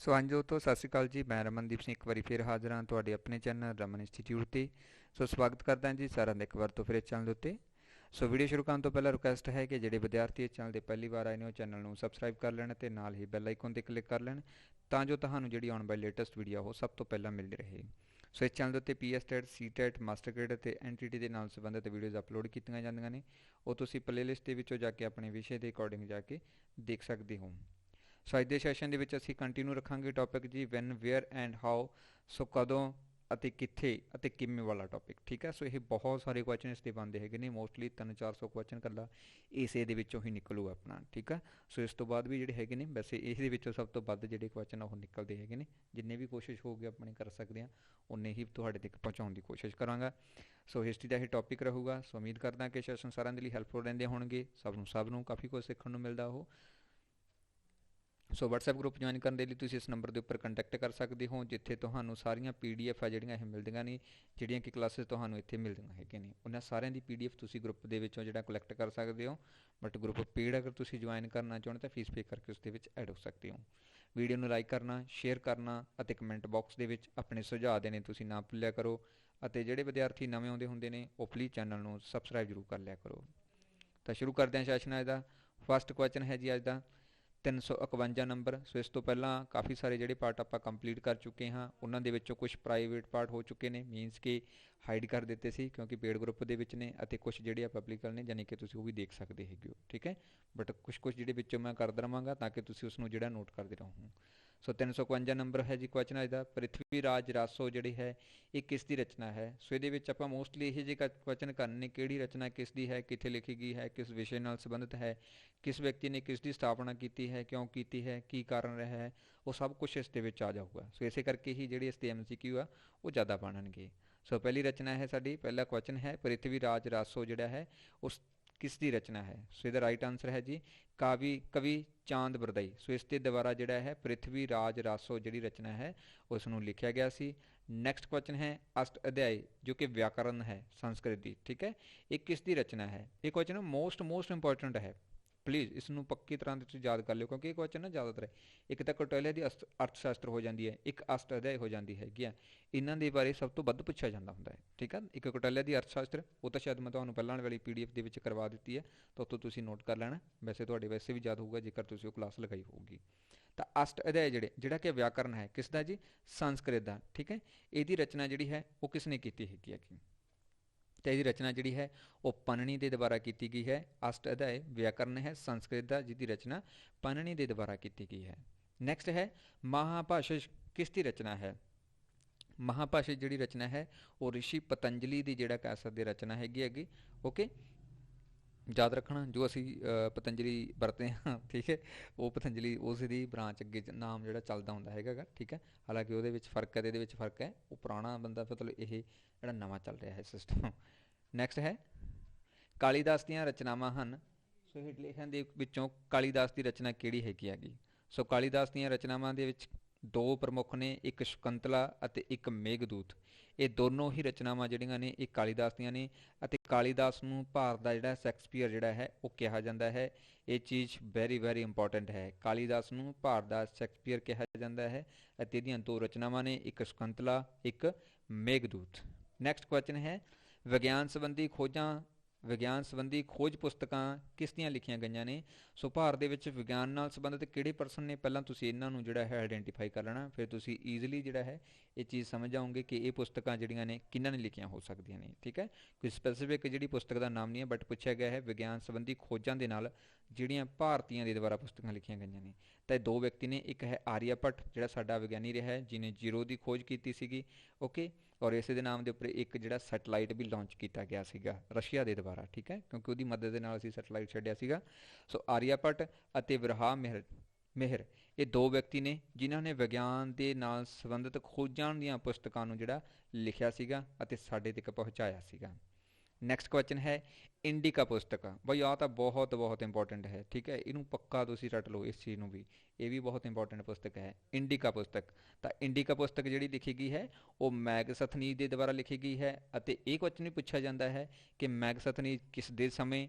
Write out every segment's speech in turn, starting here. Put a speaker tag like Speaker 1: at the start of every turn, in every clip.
Speaker 1: ਸੋ ਹਾਂਜੀ ਦੋਸਤੋ, ਸਤਿ ਸ਼੍ਰੀ ਅਕਾਲ ਜੀ। ਮੈਂ ਰਮਨਦੀਪ ਸਿੰਘ ਇੱਕ ਵਾਰੀ ਫਿਰ ਹਾਜ਼ਰ ਹਾਂ ਤੁਹਾਡੇ ਆਪਣੇ ਚੈਨਲ ਰਮਨ ਇੰਸਟੀਚਿਊਟ 'ਤੇ। ਸੋ ਸਵਾਗਤ ਕਰਦਾ ਹਾਂ ਜੀ ਸਾਰਿਆਂ ਦਾ ਇੱਕ ਵਾਰ ਤੋਂ ਫਿਰ ਇਸ ਚੈਨਲ ਦੇ ਉੱਤੇ। ਸੋ ਵੀਡੀਓ ਸ਼ੁਰੂ ਕਰਨ ਤੋਂ ਪਹਿਲਾਂ ਰਿਕੁਐਸਟ ਹੈ ਕਿ ਜਿਹੜੇ ਵਿਦਿਆਰਥੀ ਇਸ ਚੈਨਲ ਦੇ ਪਹਿਲੀ ਵਾਰ ਆਏ ਨੇ ਉਹ ਚੈਨਲ ਨੂੰ ਸਬਸਕ੍ਰਾਈਬ ਕਰ ਲੈਣ ਅਤੇ ਨਾਲ ਹੀ ਬੈਲ ਆਈਕਨ 'ਤੇ ਕਲਿੱਕ ਕਰ ਲੈਣ, ਤਾਂ ਜੋ ਤੁਹਾਨੂੰ ਜਿਹੜੀ ਆਉਣ ਵਾਲੀ ਲੇਟੈਸਟ ਵੀਡੀਓ ਉਹ ਸਭ ਤੋਂ ਪਹਿਲਾਂ ਮਿਲਦੀ ਰਹੇ। ਸੋ ਇਸ ਚੈਨਲ ਦੇ ਉੱਤੇ ਪੀਐਸ ਟੈਟ, ਸੀ ਟੈਟ, ਮਾਸਟਰ ਗ੍ਰੇਡ ਅਤੇ ਐਨਟੀਟੀ ਦੇ ਨਾਲ ਸੰਬੰਧਿਤ ਵੀਡੀਓਜ਼ ਅਪਲੋਡ ਕੀਤੀਆਂ ਜਾਂਦੀਆਂ ਨੇ। ਉਹ ਤੁਸੀਂ ਪਲੇਲਿਸਟ ਦੇ ਵਿੱਚੋਂ ਜਾ ਕੇ ਆਪਣੇ ਵਿਸ਼ੇ ਦੇ ਅਕੋਰਡਿੰਗ ਜਾ ਕੇ ਦੇਖ ਸਕਦੇ ਹੋ। ਸੋ ਅੱਜ ਦੇ ਸੈਸ਼ਨ ਦੇ ਵਿੱਚ ਅਸੀਂ ਕੰਟੀਨਿਊ ਰੱਖਾਂਗੇ ਟੌਪਿਕ ਜੀ ਵੈਨ, ਵੇਅਰ ਐਂਡ ਹਾਊ। ਸੋ ਕਦੋਂ ਅਤੇ ਕਿੱਥੇ ਅਤੇ ਕਿਵੇਂ ਵਾਲਾ ਟੌਪਿਕ, ਠੀਕ ਹੈ। ਸੋ ਇਹ ਬਹੁਤ ਸਾਰੇ ਕੁਐਸਚਨ ਇਸ ਦੇ ਬਣਦੇ ਹੈਗੇ ਨੇ, ਮੋਸਟਲੀ 300-400 ਕੁਐਸਚਨ ਇਕੱਲਾ ਇਸੇ ਦੇ ਵਿੱਚੋਂ ਹੀ ਨਿਕਲੂ ਆਪਣਾ, ਠੀਕ ਆ। ਸੋ ਇਸ ਤੋਂ ਬਾਅਦ ਵੀ ਜਿਹੜੇ ਹੈਗੇ ਨੇ, ਵੈਸੇ ਇਹਦੇ ਵਿੱਚੋਂ ਸਭ ਤੋਂ ਵੱਧ ਜਿਹੜੇ ਕੁਐਸਚਨ ਉਹ ਨਿਕਲਦੇ ਹੈਗੇ ਨੇ। ਜਿੰਨੇ ਵੀ ਕੋਸ਼ਿਸ਼ ਹੋਊਗੀ ਆਪਣੇ ਕਰ ਸਕਦੇ ਹਾਂ ਉਨੇ ਹੀ ਤੁਹਾਡੇ ਤੱਕ ਪਹੁੰਚਾਉਣ ਦੀ ਕੋਸ਼ਿਸ਼ ਕਰਾਂਗਾ। ਸੋ ਹਿਸਟਰੀ ਦਾ ਇਹ ਟੌਪਿਕ ਰਹੂਗਾ। ਸੋ ਉਮੀਦ ਕਰਦਾ ਕਿ ਸੈਸ਼ਨ ਸਾਰਿਆਂ ਦੇ ਲਈ ਹੈਲਪਫੁਲ ਰਹਿੰਦੇ ਹੋਣਗੇ, ਸਭ ਨੂੰ ਕਾਫੀ ਕੁਝ ਸਿੱਖਣ ਨੂੰ ਮਿਲਦਾ ਉਹ। ਸੋ ਵਟਸਐਪ ਗਰੁੱਪ ਜੁਆਇਨ ਕਰਨ ਦੇ ਲਈ ਤੁਸੀਂ ਇਸ ਨੰਬਰ ਦੇ ਉੱਪਰ ਕੰਟੈਕਟ ਕਰ ਸਕਦੇ ਹੋ, ਜਿੱਥੇ ਤੁਹਾਨੂੰ ਸਾਰੀਆਂ PDF ਆ ਜਿਹੜੀਆਂ ਇਹ ਮਿਲਦੀਆਂ ਨੇ, ਜਿਹੜੀਆਂ ਕਿ ਕਲਾਸਿਸ ਤੁਹਾਨੂੰ ਇੱਥੇ ਮਿਲਦੀਆਂ ਹੈਗੀਆਂ ਨੇ। ਉਹਨਾਂ ਸਾਰਿਆਂ ਦੀ PDF ਤੁਸੀਂ ਗਰੁੱਪ ਦੇ ਵਿੱਚੋਂ ਜਿਹੜਾ ਕਲੈਕਟ ਕਰ ਸਕਦੇ ਹੋ। ਬਟ ਗਰੁੱਪ ਪੇਡ ਅਗਰ ਤੁਸੀਂ ਜੁਆਇਨ ਕਰਨਾ ਚਾਹੁੰਦੇ ਤਾਂ ਫੀਸ ਪੇ ਕਰਕੇ ਉਸ ਦੇ ਵਿੱਚ ਐਡ ਹੋ ਸਕਦੇ ਹੋ। ਵੀਡੀਓ ਨੂੰ ਲਾਈਕ ਕਰਨਾ, ਸ਼ੇਅਰ ਕਰਨਾ ਅਤੇ ਕਮੈਂਟ ਬਾਕਸ ਦੇ ਵਿੱਚ ਆਪਣੇ ਸੁਝਾਅ ਦੇਣੇ ਤੁਸੀਂ ਨਾ ਭੁੱਲਿਆ ਕਰੋ। ਅਤੇ ਜਿਹੜੇ ਵਿਦਿਆਰਥੀ ਨਵੇਂ ਆਉਂਦੇ ਹੁੰਦੇ ਨੇ ਉਹ ਪਲੀਜ਼ ਚੈਨਲ ਨੂੰ ਸਬਸਕ੍ਰਾਈਬ ਜ਼ਰੂਰ ਕਰ ਲਿਆ ਕਰੋ। ਤਾਂ ਸ਼ੁਰੂ ਕਰਦੇ ਹਾਂ ਸੈਸ਼ਨ ਅੱਜ ਦਾ। ਫਸਟ ਕੁਐਸਚਨ ਹੈ ਜੀ ਅੱਜ ਦਾ 351 ਨੰਬਰ। ਸੋ ਇਸ ਤੋਂ ਪਹਿਲਾਂ ਕਾਫੀ ਸਾਰੇ ਜਿਹੜੇ ਪਾਰਟ ਆਪਾਂ ਕੰਪਲੀਟ ਕਰ ਚੁੱਕੇ ਹਾਂ, ਉਹਨਾਂ ਦੇ ਵਿੱਚੋਂ ਕੁਝ ਪ੍ਰਾਈਵੇਟ ਪਾਰਟ ਹੋ ਚੁੱਕੇ ਨੇ, ਮੀਨਸ ਕਿ ਹਾਈਡ ਕਰ ਦਿੱਤੇ ਸੀ ਕਿਉਂਕਿ ਪੇਡ ਗਰੁੱਪ ਦੇ ਵਿੱਚ ਨੇ, ਅਤੇ ਕੁਝ ਜਿਹੜੇ ਆ ਪਬਲਿਕਲ ਨੇ, ਯਾਨੀ ਕਿ ਤੁਸੀਂ ਉਹ ਵੀ ਦੇਖ ਸਕਦੇ ਹੈਗੇ ਹੋ, ਠੀਕ ਹੈ। ਬਟ ਕੁਝ ਜਿਹੜੇ ਵਿੱਚੋਂ ਮੈਂ ਕਰਦਾ ਰਹਾਂਗਾ ਤਾਂ ਕਿ ਤੁਸੀਂ ਉਸ ਨੂੰ ਜਿਹੜਾ ਨੋਟ ਕਰਦੇ ਰਹੋ। ਸੋ 351 ਨੰਬਰ ਹੈ ਜੀ ਕੁਐਸਚਨ ਅੱਜ ਦਾ, ਪ੍ਰਿਥਵੀ ਰਾਜ ਰਾਸੋ ਜਿਹੜੀ ਹੈ ਇਹ ਕਿਸ ਦੀ ਰਚਨਾ ਹੈ। ਸੋ ਇਹਦੇ ਵਿੱਚ ਆਪਾਂ ਮੋਸਟਲੀ ਇਹ ਜਿਹੇ ਕੁਐਸਚਨ ਕਰਨੇ ਨੇ, ਕਿਹੜੀ ਰਚਨਾ ਕਿਸ ਦੀ ਹੈ, ਕਿੱਥੇ ਲਿਖੀ ਗਈ ਹੈ, ਕਿਸ ਵਿਸ਼ੇ ਨਾਲ ਸੰਬੰਧਿਤ ਹੈ, ਕਿਸ ਵਿਅਕਤੀ ਨੇ ਕਿਸ ਦੀ ਸਥਾਪਨਾ ਕੀਤੀ ਹੈ, ਕਿਉਂ ਕੀਤੀ ਹੈ, ਕੀ ਕਾਰਨ ਰਿਹਾ ਹੈ, ਉਹ ਸਭ ਕੁਝ ਇਸ ਦੇ ਵਿੱਚ ਆ ਜਾਊਗਾ। ਸੋ ਇਸੇ ਕਰਕੇ ਹੀ ਜਿਹੜੇ ਇਸ ਦੇ MCQ ਆ ਉਹ ਜ਼ਿਆਦਾ ਬਣਨਗੇ। ਸੋ ਪਹਿਲੀ ਰਚਨਾ ਹੈ ਸਾਡੀ, ਪਹਿਲਾ ਕੁਐਸਚਨ ਹੈ ਪ੍ਰਿਥਵੀ ਰਾਜ ਰਾਸੋ ਜਿਹੜਾ ਹੈ ਉਸ ਕਿਸ ਦੀ ਰਚਨਾ ਹੈ। ਸੋ ਇਹਦਾ ਰਾਈਟ ਆਂਸਰ ਹੈ ਜੀ ਕਵੀ ਚਾਂਦ ਬਰਦਈ। ਸੋ ਇਸ ਦੇ ਦੁਆਰਾ ਜਿਹੜਾ ਹੈ ਪ੍ਰਿਥਵੀ ਰਾਜ ਰਾਸੋ ਜਿਹੜੀ ਰਚਨਾ ਹੈ ਉਸ ਨੂੰ ਲਿਖਿਆ ਗਿਆ ਸੀ। ਨੈਕਸਟ ਕੁਐਸਚਨ ਹੈ ਅਸ਼ਟ ਅਧਿਆਏ ਜੋ ਕਿ ਵਿਆਕਰਨ ਹੈ ਸੰਸਕ੍ਰਿਤ ਦੀ, ਠੀਕ ਹੈ। ਇਹ ਕਿਸ ਦੀ ਰਚਨਾ ਹੈ। ਇਹ ਕੁਐਸਚਨ ਮੋਸਟ ਇੰਪੋਰਟੈਂਟ ਹੈ, ਪਲੀਜ਼ ਇਸ ਨੂੰ ਪੱਕੀ ਤਰ੍ਹਾਂ ਤੁਸੀਂ ਯਾਦ ਕਰ ਲਿਓ ਕਿਉਂਕਿ ਇਹ ਕੁਐਸਚਨ ਨਾ ਜ਼ਿਆਦਾਤਰ ਇੱਕ ਤਾਂ ਕੌਟਿਲਿਆ ਦੀ ਅਰਥ ਸ਼ਾਸਤਰ ਹੋ ਜਾਂਦੀ ਹੈ, ਇੱਕ ਅਸ਼ਟ ਅਧਿਆਏ ਹੋ ਜਾਂਦੀ ਹੈਗੀ ਆ। ਇਹਨਾਂ ਦੇ ਬਾਰੇ ਸਭ ਤੋਂ ਵੱਧ ਪੁੱਛਿਆ ਜਾਂਦਾ ਹੁੰਦਾ ਹੈ, ਠੀਕ ਆ। ਇੱਕ ਕੌਟਿਲਿਆ ਦੀ ਅਰਥ ਸ਼ਾਸਤਰ, ਉਹ ਤਾਂ ਸ਼ਾਇਦ ਮੈਂ ਤੁਹਾਨੂੰ ਪਹਿਲਾਂ ਵਾਲੀ PDF ਦੇ ਵਿੱਚ ਕਰਵਾ ਦਿੱਤੀ ਹੈ, ਤਾਂ ਉੱਥੋਂ ਤੁਸੀਂ ਨੋਟ ਕਰ ਲੈਣਾ। ਵੈਸੇ ਤੁਹਾਡੇ ਵੈਸੇ ਵੀ ਯਾਦ ਹੋਊਗਾ ਜੇਕਰ ਤੁਸੀਂ ਉਹ ਕਲਾਸ ਲਗਾਈ ਹੋਊਗੀ। ਤਾਂ ਅਸ਼ਟ ਅਧਿਆਏ ਜਿਹੜਾ ਕਿ ਵਿਆਕਰਨ ਹੈ ਕਿਸ ਦਾ ਜੀ, ਸੰਸਕ੍ਰਿਤ ਦਾ, ਠੀਕ ਹੈ। ਇਹਦੀ ਰਚਨਾ ਜਿਹੜੀ ਹੈ ਉਹ ਕਿਸ ਨੇ ਕੀਤੀ ਹੈਗੀ ਹੈ। ਤੇ ਇਹਦੀ ਰਚਨਾ ਜਿਹੜੀ ਹੈ ਉਹ ਪੰਨਣੀ ਦੇ ਦੁਆਰਾ ਕੀਤੀ ਗਈ ਹੈ। ਅਸ਼ਟ ਅਧਿਆਏ ਵਿਆਕਰਨ ਹੈ ਸੰਸਕ੍ਰਿਤ ਦਾ, ਜਿਹਦੀ ਰਚਨਾ ਪੰਨਣੀ ਦੇ ਦੁਆਰਾ ਕੀਤੀ ਗਈ ਹੈ। ਨੈਕਸਟ ਹੈ ਮਹਾਭਾਸ਼ਜ ਕਿਸ ਦੀ ਰਚਨਾ ਹੈ। ਮਹਾਭਾਸ਼ਜ ਜਿਹੜੀ ਰਚਨਾ ਹੈ ਉਹ ਰਿਸ਼ੀ ਪਤੰਜਲੀ ਦੀ ਜਿਹੜਾ ਕਹਿ ਸਕਦੇ ਰਚਨਾ ਹੈਗੀ। ਓਕੇ, ਯਾਦ ਰੱਖਣਾ ਜੋ ਅਸੀਂ ਪਤੰਜਲੀ ਵਰਤਦੇ ਹਾਂ, ਠੀਕ ਹੈ, ਉਹ ਪਤੰਜਲੀ ਉਸ ਦੀ ਬ੍ਰਾਂਚ ਅੱਗੇ ਨਾਮ ਜਿਹੜਾ ਚੱਲਦਾ ਹੁੰਦਾ ਹੈਗਾ, ਠੀਕ ਹੈ। ਹਾਲਾਂਕਿ ਉਹਦੇ ਵਿੱਚ ਫਰਕ ਹੈ ਤੇ ਇਹਦੇ ਵਿੱਚ ਫਰਕ ਹੈ, ਉਹ ਪੁਰਾਣਾ ਬੰਦਾ ਮਤਲਬ ਇਹ ਜਿਹੜਾ ਨਵਾਂ ਚੱਲ ਰਿਹਾ ਹੈ ਸਿਸਟਮ। ਨੈਕਸਟ ਹੈ ਕਾਲੀਦਾਸ ਦੀਆਂ ਰਚਨਾਵਾਂ ਹਨ। ਸੋ ਹੇਠ ਦੇ ਵਿੱਚੋਂ ਕਾਲੀਦਾਸ ਦੀ ਰਚਨਾ ਕਿਹੜੀ ਹੈਗੀ। ਸੋ ਕਾਲੀਦਾਸ ਦੀਆਂ ਰਚਨਾਵਾਂ ਦੇ ਵਿੱਚ ਦੋ ਪ੍ਰਮੁੱਖ ਨੇ, ਇੱਕ ਸ਼ਕੁੰਤਲਾ ਅਤੇ ਇੱਕ ਮੇਘਦੂਤ। ਇਹ ਦੋਨੋਂ ਹੀ ਰਚਨਾਵਾਂ ਜਿਹੜੀਆਂ ਨੇ ਇਹ ਕਾਲੀਦਾਸ ਦੀਆਂ ਨੇ, ਅਤੇ ਕਾਲੀਦਾਸ ਨੂੰ ਭਾਰਤ ਦਾ ਜਿਹੜਾ ਸ਼ੇਕਸਪੀਅਰ ਜਿਹੜਾ ਹੈ ਉਹ ਕਿਹਾ ਜਾਂਦਾ ਹੈ। ਇਹ ਚੀਜ਼ ਵੈਰੀ ਇੰਪੋਰਟੈਂਟ ਹੈ। ਕਾਲੀਦਾਸ ਨੂੰ ਭਾਰਤ ਦਾ ਸ਼ੇਕਸਪੀਅਰ ਕਿਹਾ ਜਾਂਦਾ ਹੈ, ਅਤੇ ਇਹਦੀਆਂ ਦੋ ਰਚਨਾਵਾਂ ਨੇ, ਇੱਕ ਸ਼ਕੁੰਤਲਾ, ਇੱਕ ਮੇਘਦੂਤ। ਨੈਕਸਟ ਕੁਐਸਚਨ ਹੈ ਵਿਗਿਆਨ ਸੰਬੰਧੀ ਖੋਜ ਪੁਸਤਕਾਂ ਕਿਸ ਦੀਆਂ ਲਿਖੀਆਂ ਗਈਆਂ ਨੇ। ਸੋ ਭਾਰਤ ਦੇ ਵਿੱਚ ਵਿਗਿਆਨ ਨਾਲ ਸੰਬੰਧਿਤ ਕਿਹੜੇ ਪਰਸਨ ਨੇ, ਪਹਿਲਾਂ ਤੁਸੀਂ ਇਹਨਾਂ ਨੂੰ ਜਿਹੜਾ ਹੈ ਆਈਡੈਂਟੀਫਾਈ ਕਰ ਲੈਣਾ, ਫਿਰ ਤੁਸੀਂ ਈਜ਼ੀਲੀ ਜਿਹੜਾ ਹੈ ਇਹ ਚੀਜ਼ ਸਮਝ ਜਾਓਗੇ ਕਿ ਇਹ ਪੁਸਤਕਾਂ ਜਿਹੜੀਆਂ ਨੇ ਕਿਹਨਾਂ ਨੇ ਲਿਖੀਆਂ ਹੋ ਸਕਦੀਆਂ ਨੇ, ਠੀਕ ਹੈ। ਕੋਈ ਸਪੈਸੀਫਿਕ ਜਿਹੜੀ ਪੁਸਤਕ ਦਾ ਨਾਮ ਨਹੀਂ ਹੈ, ਬਟ ਪੁੱਛਿਆ ਗਿਆ ਹੈ ਵਿਗਿਆਨ ਸੰਬੰਧੀ ਖੋਜਾਂ ਦੇ ਨਾਲ ਜਿਹੜੀਆਂ ਭਾਰਤੀਆਂ ਦੇ ਦੁਆਰਾ ਪੁਸਤਕਾਂ ਲਿਖੀਆਂ ਗਈਆਂ ਨੇ। ਤਾਂ ਇਹ ਦੋ ਵਿਅਕਤੀ ਨੇ, ਇੱਕ ਹੈ ਆਰੀਆ ਭੱਟ ਜਿਹੜਾ ਸਾਡਾ ਵਿਗਿਆਨੀ ਰਿਹਾ ਹੈ ਜਿਹਨੇ ਜ਼ੀਰੋ ਦੀ ਖੋਜ ਕੀਤੀ ਸੀਗੀ, ਓਕੇ। ਔਰ ਇਸੇ ਦੇ ਨਾਮ ਦੇ ਉੱਪਰ ਇੱਕ ਜਿਹੜਾ ਸੈਟਲਾਈਟ ਵੀ ਲਾਂਚ ਕੀਤਾ ਗਿਆ ਸੀਗਾ ਰਸ਼ੀਆ ਦੇ ਦੁਆਰਾ, ਠੀਕ ਹੈ, ਕਿਉਂਕਿ ਉਹਦੀ ਮਦਦ ਦੇ ਨਾਲ ਅਸੀਂ ਸੈਟਲਾਈਟ ਛੱਡਿਆ ਸੀਗਾ। ਸੋ ਆਰੀਆ ਭੱਟ ਅਤੇ ਵਰਾਹ ਮਿਹਰ ਇਹ ਦੋ ਵਿਅਕਤੀ ਨੇ ਜਿਨ੍ਹਾਂ ਨੇ ਵਿਗਿਆਨ ਦੇ ਨਾਲ ਸੰਬੰਧਿਤ ਖੋਜਾਂ ਦੀਆਂ ਪੁਸਤਕਾਂ ਨੂੰ ਜਿਹੜਾ ਲਿਖਿਆ ਸੀਗਾ ਅਤੇ ਸਾਡੇ ਤੱਕ ਪਹੁੰਚਾਇਆ ਸੀਗਾ। ਨੈਕਸਟ ਕੁਐਸਚਨ ਹੈ ਇੰਡੀਕਾ ਪੁਸਤਕ। ਬਈ ਆਹ ਤਾਂ ਬਹੁਤ ਇੰਪੋਰਟੈਂਟ ਹੈ, ਠੀਕ ਹੈ, ਇਹਨੂੰ ਪੱਕਾ ਤੁਸੀਂ ਰੱਟ ਲਓ ਇਸ ਚੀਜ਼ ਨੂੰ ਵੀ, ਇਹ ਵੀ ਬਹੁਤ ਇੰਪੋਰਟੈਂਟ ਪੁਸਤਕ ਹੈ ਇੰਡੀਕਾ ਪੁਸਤਕ। ਤਾਂ ਇੰਡੀਕਾ ਪੁਸਤਕ ਜਿਹੜੀ ਲਿਖੀ ਗਈ ਹੈ ਉਹ ਮੈਗਸਥਨੀਜ਼ ਦੇ ਦੁਆਰਾ ਲਿਖੀ ਗਈ ਹੈ, ਅਤੇ ਇਹ ਕੁਐਸਚਨ ਵੀ ਪੁੱਛਿਆ ਜਾਂਦਾ ਹੈ ਕਿ ਮੈਗਸਥਨੀਜ਼ ਕਿਸ ਦੇ ਸਮੇਂ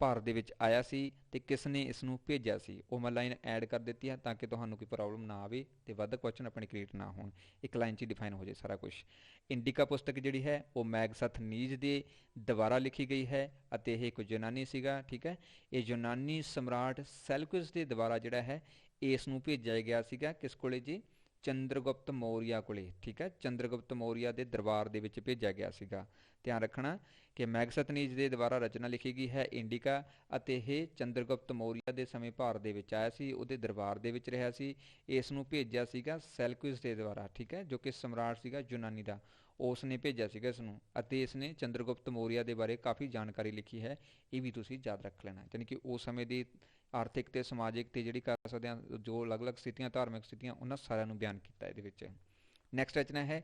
Speaker 1: ਭਾਰਤ ਦੇ ਵਿੱਚ ਆਇਆ ਸੀ ਤੇ ਕਿਸ ਨੇ ਇਸ ਨੂੰ ਭੇਜਿਆ ਸੀ। ਉਹ ਮੈਂ ਲਾਈਨ ਐਡ ਕਰ ਦਿੱਤੀ ਹੈ ਤਾਂ ਕਿ ਤੁਹਾਨੂੰ ਕੋਈ ਪ੍ਰੋਬਲਮ ਨਾ ਆਵੇ ਤੇ ਵੱਧ ਕੁਐਸਚਨ ਆਪਣੇ ਕ੍ਰੀਏਟ ਨਾ ਹੋਣ, ਇੱਕ ਲਾਈਨ 'ਚ ਹੀ ਡਿਫਾਈਨ ਹੋ ਜਾਏ ਸਾਰਾ ਕੁਝ। ਇੰਡਿਕਾ ਪੁਸਤਕ ਜਿਹੜੀ ਹੈ ਉਹ ਮੈਗਸਥਨੀਜ਼ ਦੇ ਦੁਆਰਾ ਲਿਖੀ ਗਈ ਹੈ ਅਤੇ ਇਹ ਇੱਕ ਯੂਨਾਨੀ ਸੀਗਾ, ਠੀਕ ਹੈ। ਇਹ ਯੂਨਾਨੀ ਸਮਰਾਟ ਸੈਲੂਕਸ ਦੇ ਦੁਆਰਾ ਜਿਹੜਾ ਹੈ ਇਸ ਨੂੰ ਭੇਜਿਆ ਗਿਆ ਸੀਗਾ ਕਿਸ ਕੋਲੇ ਜੀ, ਚੰਦਰਗੁਪਤ ਮੌਰੀਆ ਕੋਲੇ, ਠੀਕ ਹੈ। ਚੰਦਰਗੁਪਤ ਮੌਰੀਆ ਦੇ ਦਰਬਾਰ ਦੇ ਵਿੱਚ ਭੇਜਿਆ ਗਿਆ ਸੀਗਾ। ਧਿਆਨ ਰੱਖਣਾ ਕਿ ਮੈਗਸਥਨੀਜ਼ ਦੇ ਦੁਆਰਾ ਰਚਨਾ ਲਿਖੀ ਗਈ ਹੈ ਇੰਡਿਕਾ, ਅਤੇ ਇਹ ਚੰਦਰਗੁਪਤ ਮੌਰੀਆ ਦੇ ਸਮੇਂ ਭਾਰਤ ਦੇ ਵਿੱਚ ਆਇਆ ਸੀ, ਉਹਦੇ ਦਰਬਾਰ ਦੇ ਵਿੱਚ ਰਿਹਾ ਸੀ। ਇਸ ਨੂੰ ਭੇਜਿਆ ਸੀਗਾ ਸੈਲੂਕਸ ਦੇ ਦੁਆਰਾ, ਠੀਕ ਹੈ, ਜੋ ਕਿ ਸਮਰਾਟ ਸੀਗਾ ਯੂਨਾਨੀ ਦਾ, ਉਸ ਨੇ ਭੇਜਿਆ ਸੀਗਾ ਇਸ ਨੂੰ। ਅਤੇ ਇਸ ਨੇ ਚੰਦਰਗੁਪਤ ਮੌਰੀਆ ਦੇ ਬਾਰੇ ਕਾਫੀ ਜਾਣਕਾਰੀ ਲਿਖੀ ਹੈ, ਇਹ ਵੀ ਤੁਸੀਂ ਯਾਦ ਰੱਖ ਲੈਣਾ। ਯਾਨੀ ਕਿ ਉਸ ਸਮੇਂ ਦੀ ਆਰਥਿਕ ਤੇ ਸਮਾਜਿਕ ਤੇ ਜਿਹੜੀ ਕਰ ਸਕਦੇ ਹਾਂ ਜੋ ਅਲੱਗ-ਅਲੱਗ ਸਥਿਤੀਆਂ, ਧਾਰਮਿਕ ਸਥਿਤੀਆਂ, ਉਹਨਾਂ ਸਾਰਿਆਂ ਨੂੰ ਬਿਆਨ ਕੀਤਾ ਇਹਦੇ ਵਿੱਚ। ਨੈਕਸਟ ਰਚਨਾ ਹੈ,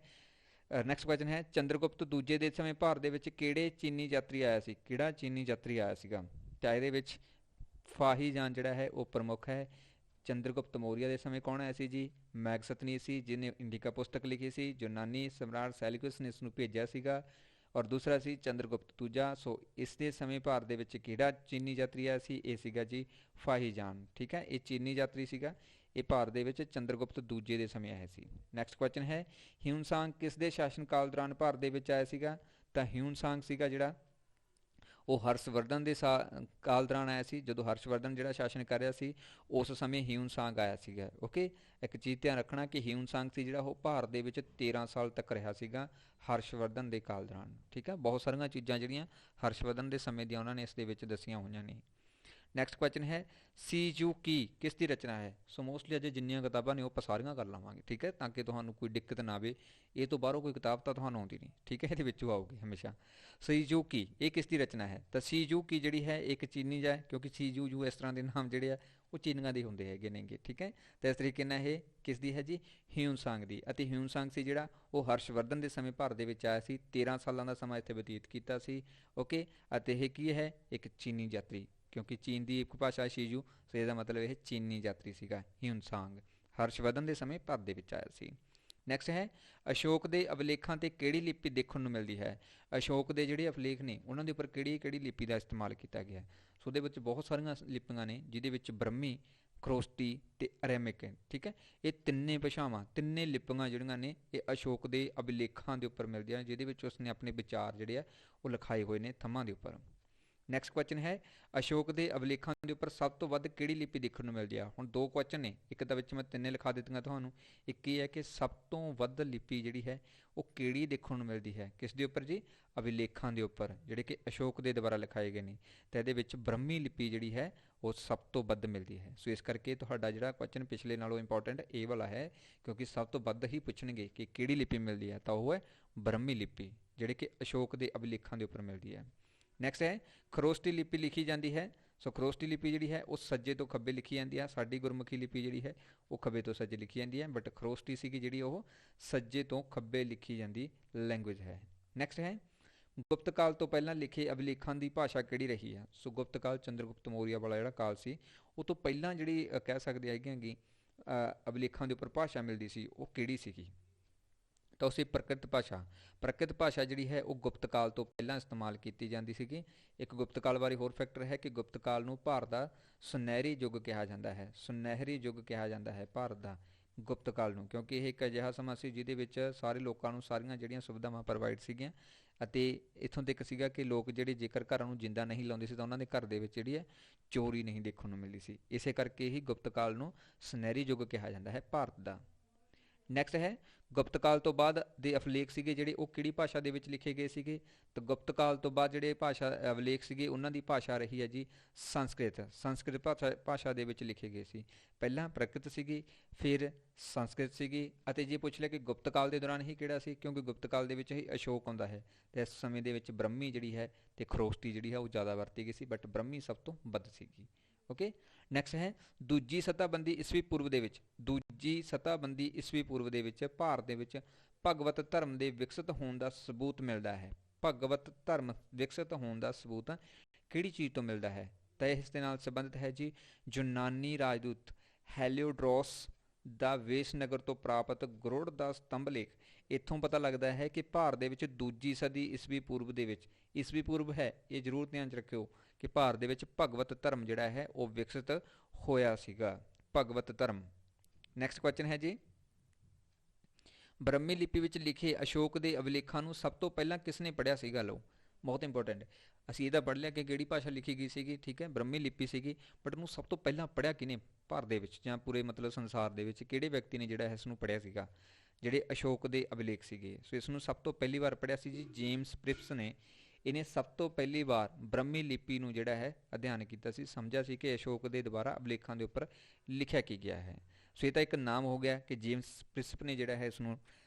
Speaker 1: ਨੈਕਸਟ ਕੁਐਸਚਨ ਹੈ, ਚੰਦਰਗੁਪਤ ਦੂਜੇ ਦੇ ਸਮੇਂ ਭਾਰਤ ਦੇ ਵਿੱਚ ਕਿਹੜੇ ਚੀਨੀ ਯਾਤਰੀ ਆਇਆ ਸੀ, ਕਿਹੜਾ ਚੀਨੀ ਯਾਤਰੀ ਆਇਆ ਸੀਗਾ। ਤਾਂ ਇਹਦੇ ਵਿੱਚ ਫਾਹੀ ਜਾਨ ਜਿਹੜਾ ਹੈ ਉਹ ਪ੍ਰਮੁੱਖ ਹੈ। ਚੰਦਰਗੁਪਤ ਮੌਰੀਆ ਦੇ ਸਮੇਂ ਕੌਣ ਆਇਆ ਸੀ ਜੀ, ਮੈਗਸਥਨੀਜ਼ ਸੀ, ਜਿਹਨੇ ਇੰਡਿਕਾ ਪੁਸਤਕ ਲਿਖੀ ਸੀ। ਯੂਨਾਨੀ ਸਮਰਾਟ ਸੈਲੂਕਸ ਨੇ ਇਸ ਨੂੰ ਭੇਜਿਆ ਸੀਗਾ। ਔਰ ਦੂਸਰਾ ਸੀ ਚੰਦਰਗੁਪਤ ਦੂਜਾ। ਸੋ ਇਸ ਦੇ ਸਮੇਂ ਭਾਰਤ ਦੇ ਵਿੱਚ ਕਿਹੜਾ ਚੀਨੀ ਯਾਤਰੀ ਆਇਆ ਸੀ, ਇਹ ਸੀਗਾ ਜੀ ਫਾਹੀ ਜਾਨ, ਠੀਕ ਹੈ। ਇਹ ਚੀਨੀ ਯਾਤਰੀ ਸੀਗਾ, ਇਹ ਭਾਰਤ ਦੇ ਵਿੱਚ ਚੰਦਰਗੁਪਤ ਦੂਜੇ ਦੇ ਸਮੇਂ ਆਇਆ ਸੀ। ਨੈਕਸਟ ਕੁਐਸਚਨ ਹੈ, ਹਿਊਨ-ਸਾਂਗ ਕਿਸ ਦੇ ਸ਼ਾਸਨ ਕਾਲ ਦੌਰਾਨ ਭਾਰਤ ਦੇ ਵਿੱਚ ਆਇਆ ਸੀਗਾ। ਤਾਂ ਹਿਊਨ-ਸਾਂਗ ਸੀਗਾ ਜਿਹੜਾ ਉਹ ਹਰਸ਼ਵਰਧਨ ਦੇ ਕਾਲ ਦੌਰਾਨ ਆਇਆ ਸੀ। ਜਦੋਂ ਹਰਸ਼ਵਰਧਨ ਜਿਹੜਾ ਸ਼ਾਸਨ ਕਰ ਰਿਹਾ ਸੀ ਉਸ ਸਮੇਂ ਹਿਊਨ-ਸਾਂਗ ਆਇਆ ਸੀਗਾ। ਓਕੇ, ਇੱਕ ਚੀਜ਼ ਧਿਆਨ ਰੱਖਣਾ ਕਿ ਹਿਊਨ-ਸਾਂਗ ਸੀ ਜਿਹੜਾ ਉਹ ਭਾਰਤ ਦੇ ਵਿੱਚ 13 ਸਾਲ ਤੱਕ ਰਿਹਾ ਸੀਗਾ ਹਰਸ਼ਵਰਧਨ ਦੇ ਕਾਲ ਦੌਰਾਨ, ਠੀਕ ਹੈ। ਬਹੁਤ ਸਾਰੀਆਂ ਚੀਜ਼ਾਂ ਜਿਹੜੀਆਂ ਹਰਸ਼ਵਰਧਨ ਦੇ ਸਮੇਂ ਦੀਆਂ ਉਹਨਾਂ ਨੇ ਇਸ ਦੇ ਵਿੱਚ ਦੱਸੀਆਂ ਹੋਈਆਂ ਨੇ। ਨੈਕਸਟ ਕੁਐਸਚਨ ਹੈ, ਸੀਯੂਕੀ ਕਿਸ ਦੀ ਰਚਨਾ ਹੈ। ਸੋ ਮੋਸਟਲੀ ਅਜੇ ਜਿੰਨੀਆਂ ਕਿਤਾਬਾਂ ਨੇ ਉਹ ਆਪਾਂ ਸਾਰੀਆਂ ਕਰ ਲਵਾਂਗੇ, ਠੀਕ ਹੈ, ਤਾਂ ਕਿ ਤੁਹਾਨੂੰ ਕੋਈ ਦਿੱਕਤ ਨਾ ਆਵੇ। ਇਹ ਤੋਂ ਬਾਹਰੋਂ ਕੋਈ ਕਿਤਾਬ ਤਾਂ ਤੁਹਾਨੂੰ ਆਉਂਦੀ ਨਹੀਂ, ਠੀਕ ਹੈ, ਇਹਦੇ ਵਿੱਚੋਂ ਆਊਗੀ ਹਮੇਸ਼ਾ। ਸੀਯੂਕੀ ਇਹ ਕਿਸ ਦੀ ਰਚਨਾ ਹੈ। ਤਾਂ ਸੀਯੂਕੀ ਜਿਹੜੀ ਹੈ ਇੱਕ ਚੀਨੀ ਹੈ, ਕਿਉਂਕਿ ਸੀਯੂ ਇਸ ਤਰ੍ਹਾਂ ਦੇ ਨਾਮ ਜਿਹੜੇ ਆ ਉਹ ਚੀਨੀਆਂ ਦੇ ਹੁੰਦੇ ਹੈਗੇ ਨੇਗੇ, ਠੀਕ ਹੈ। ਤਾਂ ਇਸ ਤਰੀਕੇ ਨਾਲ ਇਹ ਕਿਸ ਦੀ ਹੈ ਜੀ, ਹਿਊਨ-ਸਾਂਗ ਦੀ। ਅਤੇ ਹਿਊਨ-ਸਾਂਗ ਸੀ ਜਿਹੜਾ ਉਹ ਹਰਸ਼ਵਰਧਨ ਦੇ ਸਮੇਂ ਭਾਰਤ ਦੇ ਵਿੱਚ ਆਇਆ ਸੀ, 13 ਸਾਲਾਂ ਦਾ ਸਮਾਂ ਇੱਥੇ ਬਤੀਤ ਕੀਤਾ ਸੀ। ਓਕੇ, ਅਤੇ ਇਹ ਕੀ ਹੈ, ਇੱਕ ਚੀਨੀ ਯਾਤਰੀ, ਕਿਉਂਕਿ ਚੀਨ ਦੀ ਇੱਕ ਭਾਸ਼ਾ ਸ਼ੀਜੂ, ਸੋ ਇਹਦਾ ਮਤਲਬ ਇਹ ਚੀਨੀ ਯਾਤਰੀ ਸੀਗਾ ਹਿਊਨ-ਸਾਂਗ, ਹਰਸ਼ਵਰਧਨ ਦੇ ਸਮੇਂ ਭਾਰਤ ਦੇ ਵਿੱਚ ਆਇਆ ਸੀ। ਨੈਕਸਟ ਹੈ, ਅਸ਼ੋਕ ਦੇ ਅਭਿਲੇਖਾਂ ਤੇ ਕਿਹੜੀ ਲਿਪੀ ਦੇਖਣ ਨੂੰ ਮਿਲਦੀ ਹੈ। ਅਸ਼ੋਕ ਦੇ ਜਿਹੜੇ ਅਭਿਲੇਖ ਨੇ ਉਹਨਾਂ ਦੇ ਉੱਪਰ ਕਿਹੜੀ ਕਿਹੜੀ ਲਿਪੀ ਦਾ ਇਸਤੇਮਾਲ ਕੀਤਾ ਗਿਆ। ਸੋ ਉਹਦੇ ਵਿੱਚ ਬਹੁਤ ਸਾਰੀਆਂ ਲਿਪੀਆਂ ਨੇ, ਜਿਹਦੇ ਵਿੱਚ ਬ੍ਰਹਮੀ, ਖਰੋਸਟੀ ਤੇ ਅਰੈਮਿਕ ਹੈ, ਠੀਕ ਹੈ। ਇਹ ਤਿੰਨੇ ਭਾਸ਼ਾਵਾਂ, ਤਿੰਨੇ ਲਿਪੀਆਂ ਜਿਹੜੀਆਂ ਨੇ ਇਹ ਅਸ਼ੋਕ ਦੇ ਅਭਿਲੇਖਾਂ ਦੇ ਉੱਪਰ ਮਿਲਦੀਆਂ, ਜਿਹਦੇ ਵਿੱਚ ਉਸਨੇ ਆਪਣੇ ਵਿਚਾਰ ਜਿਹੜੇ ਆ ਉਹ ਲਿਖਾਏ ਹੋਏ ਨੇ ਥੰਮਾਂ ਦੇ ਉੱਪਰ। ਨੈਕਸਟ ਕੁਐਸਚਨ ਹੈ, ਅਸ਼ੋਕ ਦੇ ਅਭਿਲੇਖਾਂ ਦੇ ਉੱਪਰ ਸਭ ਤੋਂ ਵੱਧ ਕਿਹੜੀ ਲਿਪੀ ਦੇਖਣ ਨੂੰ ਮਿਲਦੀ ਆ। ਹੁਣ ਦੋ ਕੁਐਸਚਨ ਨੇ, ਇੱਕ ਤਾਂ ਵਿੱਚ ਮੈਂ ਤਿੰਨੇ ਲਿਖਾ ਦਿੱਤੀਆਂ ਤੁਹਾਨੂੰ, ਇੱਕ ਇਹ ਹੈ ਕਿ ਸਭ ਤੋਂ ਵੱਧ ਲਿਪੀ ਜਿਹੜੀ ਹੈ ਉਹ ਕਿਹੜੀ ਦੇਖਣ ਨੂੰ ਮਿਲਦੀ ਹੈ, ਕਿਸ ਦੇ ਉੱਪਰ ਜੀ, ਅਭਿਲੇਖਾਂ ਦੇ ਉੱਪਰ, ਜਿਹੜੇ ਕਿ ਅਸ਼ੋਕ ਦੇ ਦੁਆਰਾ ਲਿਖਾਏ ਗਏ ਨੇ। ਤਾਂ ਇਹਦੇ ਵਿੱਚ ਬ੍ਰਹਮੀ ਲਿਪੀ ਜਿਹੜੀ ਹੈ ਉਹ ਸਭ ਤੋਂ ਵੱਧ ਮਿਲਦੀ ਹੈ। ਸੋ ਇਸ ਕਰਕੇ ਤੁਹਾਡਾ ਜਿਹੜਾ ਕੁਐਸਚਨ ਪਿਛਲੇ ਨਾਲੋਂ ਇੰਪੋਰਟੈਂਟ ਇਹ ਵਾਲਾ ਹੈ, ਕਿਉਂਕਿ ਸਭ ਤੋਂ ਵੱਧ ਹੀ ਪੁੱਛਣਗੇ ਕਿ ਕਿਹੜੀ ਲਿਪੀ ਮਿਲਦੀ ਹੈ, ਤਾਂ ਉਹ ਹੈ ਬ੍ਰਹਮੀ ਲਿਪੀ, ਜਿਹੜੇ ਕਿ ਅਸ਼ੋਕ ਦੇ ਅਭਿਲੇਖਾਂ ਦੇ ਉੱਪਰ ਮਿਲਦੀ ਹੈ। ਨੈਕਸਟ ਹੈ, ਖਰੋਸਟੀ ਲਿਪੀ ਲਿਖੀ ਜਾਂਦੀ ਹੈ। ਸੋ ਖਰੋਸਟੀ ਲਿਪੀ ਜਿਹੜੀ ਹੈ ਉਹ ਸੱਜੇ ਤੋਂ ਖੱਬੇ ਲਿਖੀ ਜਾਂਦੀ ਹੈ। ਸਾਡੀ ਗੁਰਮੁਖੀ ਲਿਪੀ ਜਿਹੜੀ ਹੈ ਉਹ ਖੱਬੇ ਤੋਂ ਸੱਜੇ ਲਿਖੀ ਜਾਂਦੀ ਹੈ, ਬਟ ਖਰੋਸਟੀ ਸੀਗੀ ਜਿਹੜੀ ਉਹ ਸੱਜੇ ਤੋਂ ਖੱਬੇ ਲਿਖੀ ਜਾਂਦੀ ਲੈਂਗੁਏਜ ਹੈ। ਨੈਕਸਟ ਹੈ, ਗੁਪਤ ਕਾਲ ਤੋਂ ਪਹਿਲਾਂ ਲਿਖੇ ਅਭਿਲੇਖਾਂ ਦੀ ਭਾਸ਼ਾ ਕਿਹੜੀ ਰਹੀ ਹੈ। ਸੋ ਗੁਪਤ ਕਾਲ ਚੰਦਰਗੁਪਤ ਮੌਰੀਆ ਵਾਲਾ ਜਿਹੜਾ ਕਾਲ ਸੀ, ਉਹ ਤੋਂ ਪਹਿਲਾਂ ਜਿਹੜੀ ਕਹਿ ਸਕਦੇ ਹੈਗੇ ਕਿ ਅਭਿਲੇਖਾਂ ਦੇ ਉੱਪਰ ਭਾਸ਼ਾ ਮਿਲਦੀ ਸੀ ਉਹ ਕਿਹੜੀ ਸੀਗੀ। ਤਾਂ ਉਸੇ ਪ੍ਰਕ੍ਰਿਤ ਭਾਸ਼ਾ, ਪ੍ਰਕ੍ਰਿਤ ਭਾਸ਼ਾ ਜਿਹੜੀ ਹੈ ਉਹ ਗੁਪਤ ਕਾਲ ਤੋਂ ਪਹਿਲਾਂ ਇਸਤੇਮਾਲ ਕੀਤੀ ਜਾਂਦੀ ਸੀਗੀ। ਇੱਕ ਗੁਪਤ ਕਾਲ ਬਾਰੇ ਹੋਰ ਫੈਕਟਰ ਹੈ ਕਿ ਗੁਪਤ ਕਾਲ ਨੂੰ ਭਾਰਤ ਦਾ ਸੁਨਹਿਰੀ ਯੁੱਗ ਕਿਹਾ ਜਾਂਦਾ ਹੈ, ਸੁਨਹਿਰੀ ਯੁੱਗ ਕਿਹਾ ਜਾਂਦਾ ਹੈ ਭਾਰਤ ਦਾ ਗੁਪਤ ਕਾਲ ਨੂੰ, ਕਿਉਂਕਿ ਇਹ ਇੱਕ ਅਜਿਹਾ ਸਮਾਂ ਸੀ ਜਿਹਦੇ ਵਿੱਚ ਸਾਰੇ ਲੋਕਾਂ ਨੂੰ ਸਾਰੀਆਂ ਜਿਹੜੀਆਂ ਸੁਵਿਧਾਵਾਂ ਪ੍ਰੋਵਾਈਡ ਸੀਗੀਆਂ। ਅਤੇ ਇੱਥੋਂ ਤੱਕ ਸੀਗਾ ਕਿ ਲੋਕ ਜਿਹੜੇ ਜੇਕਰ ਘਰਾਂ ਨੂੰ ਜਿੰਦਾ ਨਹੀਂ ਲਾਉਂਦੇ ਸੀ ਤਾਂ ਉਹਨਾਂ ਦੇ ਘਰ ਦੇ ਵਿੱਚ ਜਿਹੜੀ ਹੈ ਚੋਰੀ ਨਹੀਂ ਦੇਖਣ ਨੂੰ ਮਿਲਦੀ ਸੀ। ਇਸੇ ਕਰਕੇ ਹੀ ਗੁਪਤ ਕਾਲ ਨੂੰ ਸੁਨਹਿਰੀ ਯੁੱਗ ਕਿਹਾ ਜਾਂਦਾ ਹੈ ਭਾਰਤ ਦਾ। ਨੈਕਸਟ ਹੈ, ਗੁਪਤ ਕਾਲ ਤੋਂ ਬਾਅਦ ਦੇ ਅਭਿਲੇਖ ਸੀਗੇ ਜਿਹੜੇ ਉਹ ਕਿਹੜੀ ਭਾਸ਼ਾ ਦੇ ਵਿੱਚ ਲਿਖੇ ਗਏ ਸੀਗੇ। ਤਾਂ ਗੁਪਤ ਕਾਲ ਤੋਂ ਬਾਅਦ ਜਿਹੜੇ ਅਭਿਲੇਖ ਸੀਗੇ ਉਹਨਾਂ ਦੀ ਭਾਸ਼ਾ ਰਹੀ ਹੈ ਜੀ ਸੰਸਕ੍ਰਿਤ, ਸੰਸਕ੍ਰਿਤ ਭਾਸ਼ਾ ਦੇ ਵਿੱਚ ਲਿਖੇ ਗਏ ਸੀ। ਪਹਿਲਾਂ ਪ੍ਰਕ੍ਰਿਤ ਸੀਗੀ, ਫਿਰ ਸੰਸਕ੍ਰਿਤ ਸੀਗੀ। ਅਤੇ ਜੇ ਪੁੱਛ ਲਿਆ ਕਿ ਗੁਪਤ ਕਾਲ ਦੇ ਦੌਰਾਨ ਹੀ ਕਿਹੜਾ ਸੀ, ਕਿਉਂਕਿ ਗੁਪਤ ਕਾਲ ਦੇ ਵਿੱਚ ਹੀ ਅਸ਼ੋਕ ਆਉਂਦਾ ਹੈ, ਅਤੇ ਇਸ ਸਮੇਂ ਦੇ ਵਿੱਚ ਬ੍ਰਹਮੀ ਜਿਹੜੀ ਹੈ ਅਤੇ ਖਰੋਸਟੀ ਜਿਹੜੀ ਹੈ ਉਹ ਜ਼ਿਆਦਾ ਵਰਤੀ ਗਈ ਸੀ, ਬਟ ਬ੍ਰਹਮੀ ਸਭ ਤੋਂ ਵੱਧ ਸੀਗੀ। ਓਕੇ, ਨੈਕਸਟ ਹੈ, ਦੂਜੀ ਸਤਾਬੰਦੀ ਈਸਵੀ ਪੂਰਵ ਦੇ ਵਿੱਚ, ਦੂਜੀ ਸਤਾਬੰਦੀ ਈਸਵੀ ਪੂਰਵ ਦੇ ਵਿੱਚ ਭਾਰਤ ਦੇ ਵਿੱਚ ਭਗਵਤ ਧਰਮ ਦੇ ਵਿਕਸਿਤ ਹੋਣ ਦਾ ਸਬੂਤ ਮਿਲਦਾ ਹੈ। ਭਗਵਤ ਧਰਮ ਵਿਕਸਿਤ ਹੋਣ ਦਾ ਸਬੂਤ ਕਿਹੜੀ ਚੀਜ਼ ਤੋਂ ਮਿਲਦਾ ਹੈ। ਤਾਂ ਇਸ ਦੇ ਨਾਲ ਸੰਬੰਧਿਤ ਹੈ ਜੀ ਯੂਨਾਨੀ ਰਾਜਦੂਤ ਹੈਲੀਓਡੋਰਸ ਦਾ ਵੇਸਨਗਰ ਤੋਂ ਪ੍ਰਾਪਤ ਗਰੁੜ ਦਾ ਸਤੰਭ ਲੇਖ। ਇੱਥੋਂ ਪਤਾ ਲੱਗਦਾ ਹੈ ਕਿ ਭਾਰਤ ਦੇ ਵਿੱਚ ਦੂਜੀ ਸਦੀ ਈਸਵੀ ਪੂਰਵ ਦੇ ਵਿੱਚ, ਈਸਵੀ ਪੂਰਵ ਹੈ ਇਹ ਜ਼ਰੂਰ ਧਿਆਨ 'ਚ ਰੱਖਿਓ ਕਿ ਭਾਰਤ ਦੇ ਵਿੱਚ ਭਗਵਤ ਧਰਮ ਜਿਹੜਾ ਹੈ ਉਹ ਵਿਕਸਿਤ ਹੋਇਆ ਸੀਗਾ, ਭਗਵਤ ਧਰਮ। ਨੈਕਸਟ ਕੁਐਸਚਨ ਹੈ ਜੀ, ਬ੍ਰਹਮੀ ਲਿਪੀ ਵਿੱਚ ਲਿਖੇ ਅਸ਼ੋਕ ਦੇ ਅਭਿਲੇਖਾਂ ਨੂੰ ਸਭ ਤੋਂ ਪਹਿਲਾਂ ਕਿਸ ਨੇ ਪੜ੍ਹਿਆ ਸੀਗਾ? ਲਓ ਬਹੁਤ ਇੰਪੋਰਟੈਂਟ, ਅਸੀਂ ਇਹਦਾ ਪੜ੍ਹ ਲਿਆ ਕਿ ਕਿਹੜੀ ਭਾਸ਼ਾ ਲਿਖੀ ਗਈ ਸੀਗੀ, ਠੀਕ ਹੈ, ਬ੍ਰਹਮੀ ਲਿਪੀ ਸੀਗੀ, ਬਟ ਉਹਨੂੰ ਸਭ ਤੋਂ ਪਹਿਲਾਂ ਪੜ੍ਹਿਆ ਕਿਹਨੇ ਭਾਰਤ ਦੇ ਵਿੱਚ ਜਾਂ ਪੂਰੇ ਮਤਲਬ ਸੰਸਾਰ ਦੇ ਵਿੱਚ, ਕਿਹੜੇ ਵਿਅਕਤੀ ਨੇ ਜਿਹੜਾ ਇਸ ਨੂੰ ਪੜ੍ਹਿਆ ਸੀਗਾ? ਜਿਹੜੇ ਅਸ਼ੋਕ ਦੇ ਅਭਿਲੇਖ ਸੀਗੇ, ਸੋ ਇਸ ਨੂੰ ਸਭ ਤੋਂ ਪਹਿਲੀ ਵਾਰ ਪੜ੍ਹਿਆ ਸੀ ਜੀ ਜੇਮਸ ਪ੍ਰਿਪਸ ਨੇ। ਇਹਨੇ ਸਭ ਤੋਂ ਪਹਿਲੀ ਵਾਰ ਬ੍ਰਹਮੀ ਲਿਪੀ ਨੂੰ ਜਿਹੜਾ ਹੈ ਅਧਿਐਨ ਕੀਤਾ ਸੀ, ਸਮਝਿਆ ਸੀ ਕਿ ਅਸ਼ੋਕ ਦੇ ਦੁਆਰਾ ਅਭਿਲੇਖਾਂ ਦੇ ਉੱਪਰ ਲਿਖਿਆ ਕੀ ਗਿਆ ਹੈ। ਸੋ ਇਹ ਤਾਂ ਇੱਕ ਨਾਮ ਹੋ ਗਿਆ ਕਿ ਜੇਮਸ ਪ੍ਰਿਸਪ ਨੇ ਜਿਹੜਾ ਹੈ ਇਸ ਨੂੰ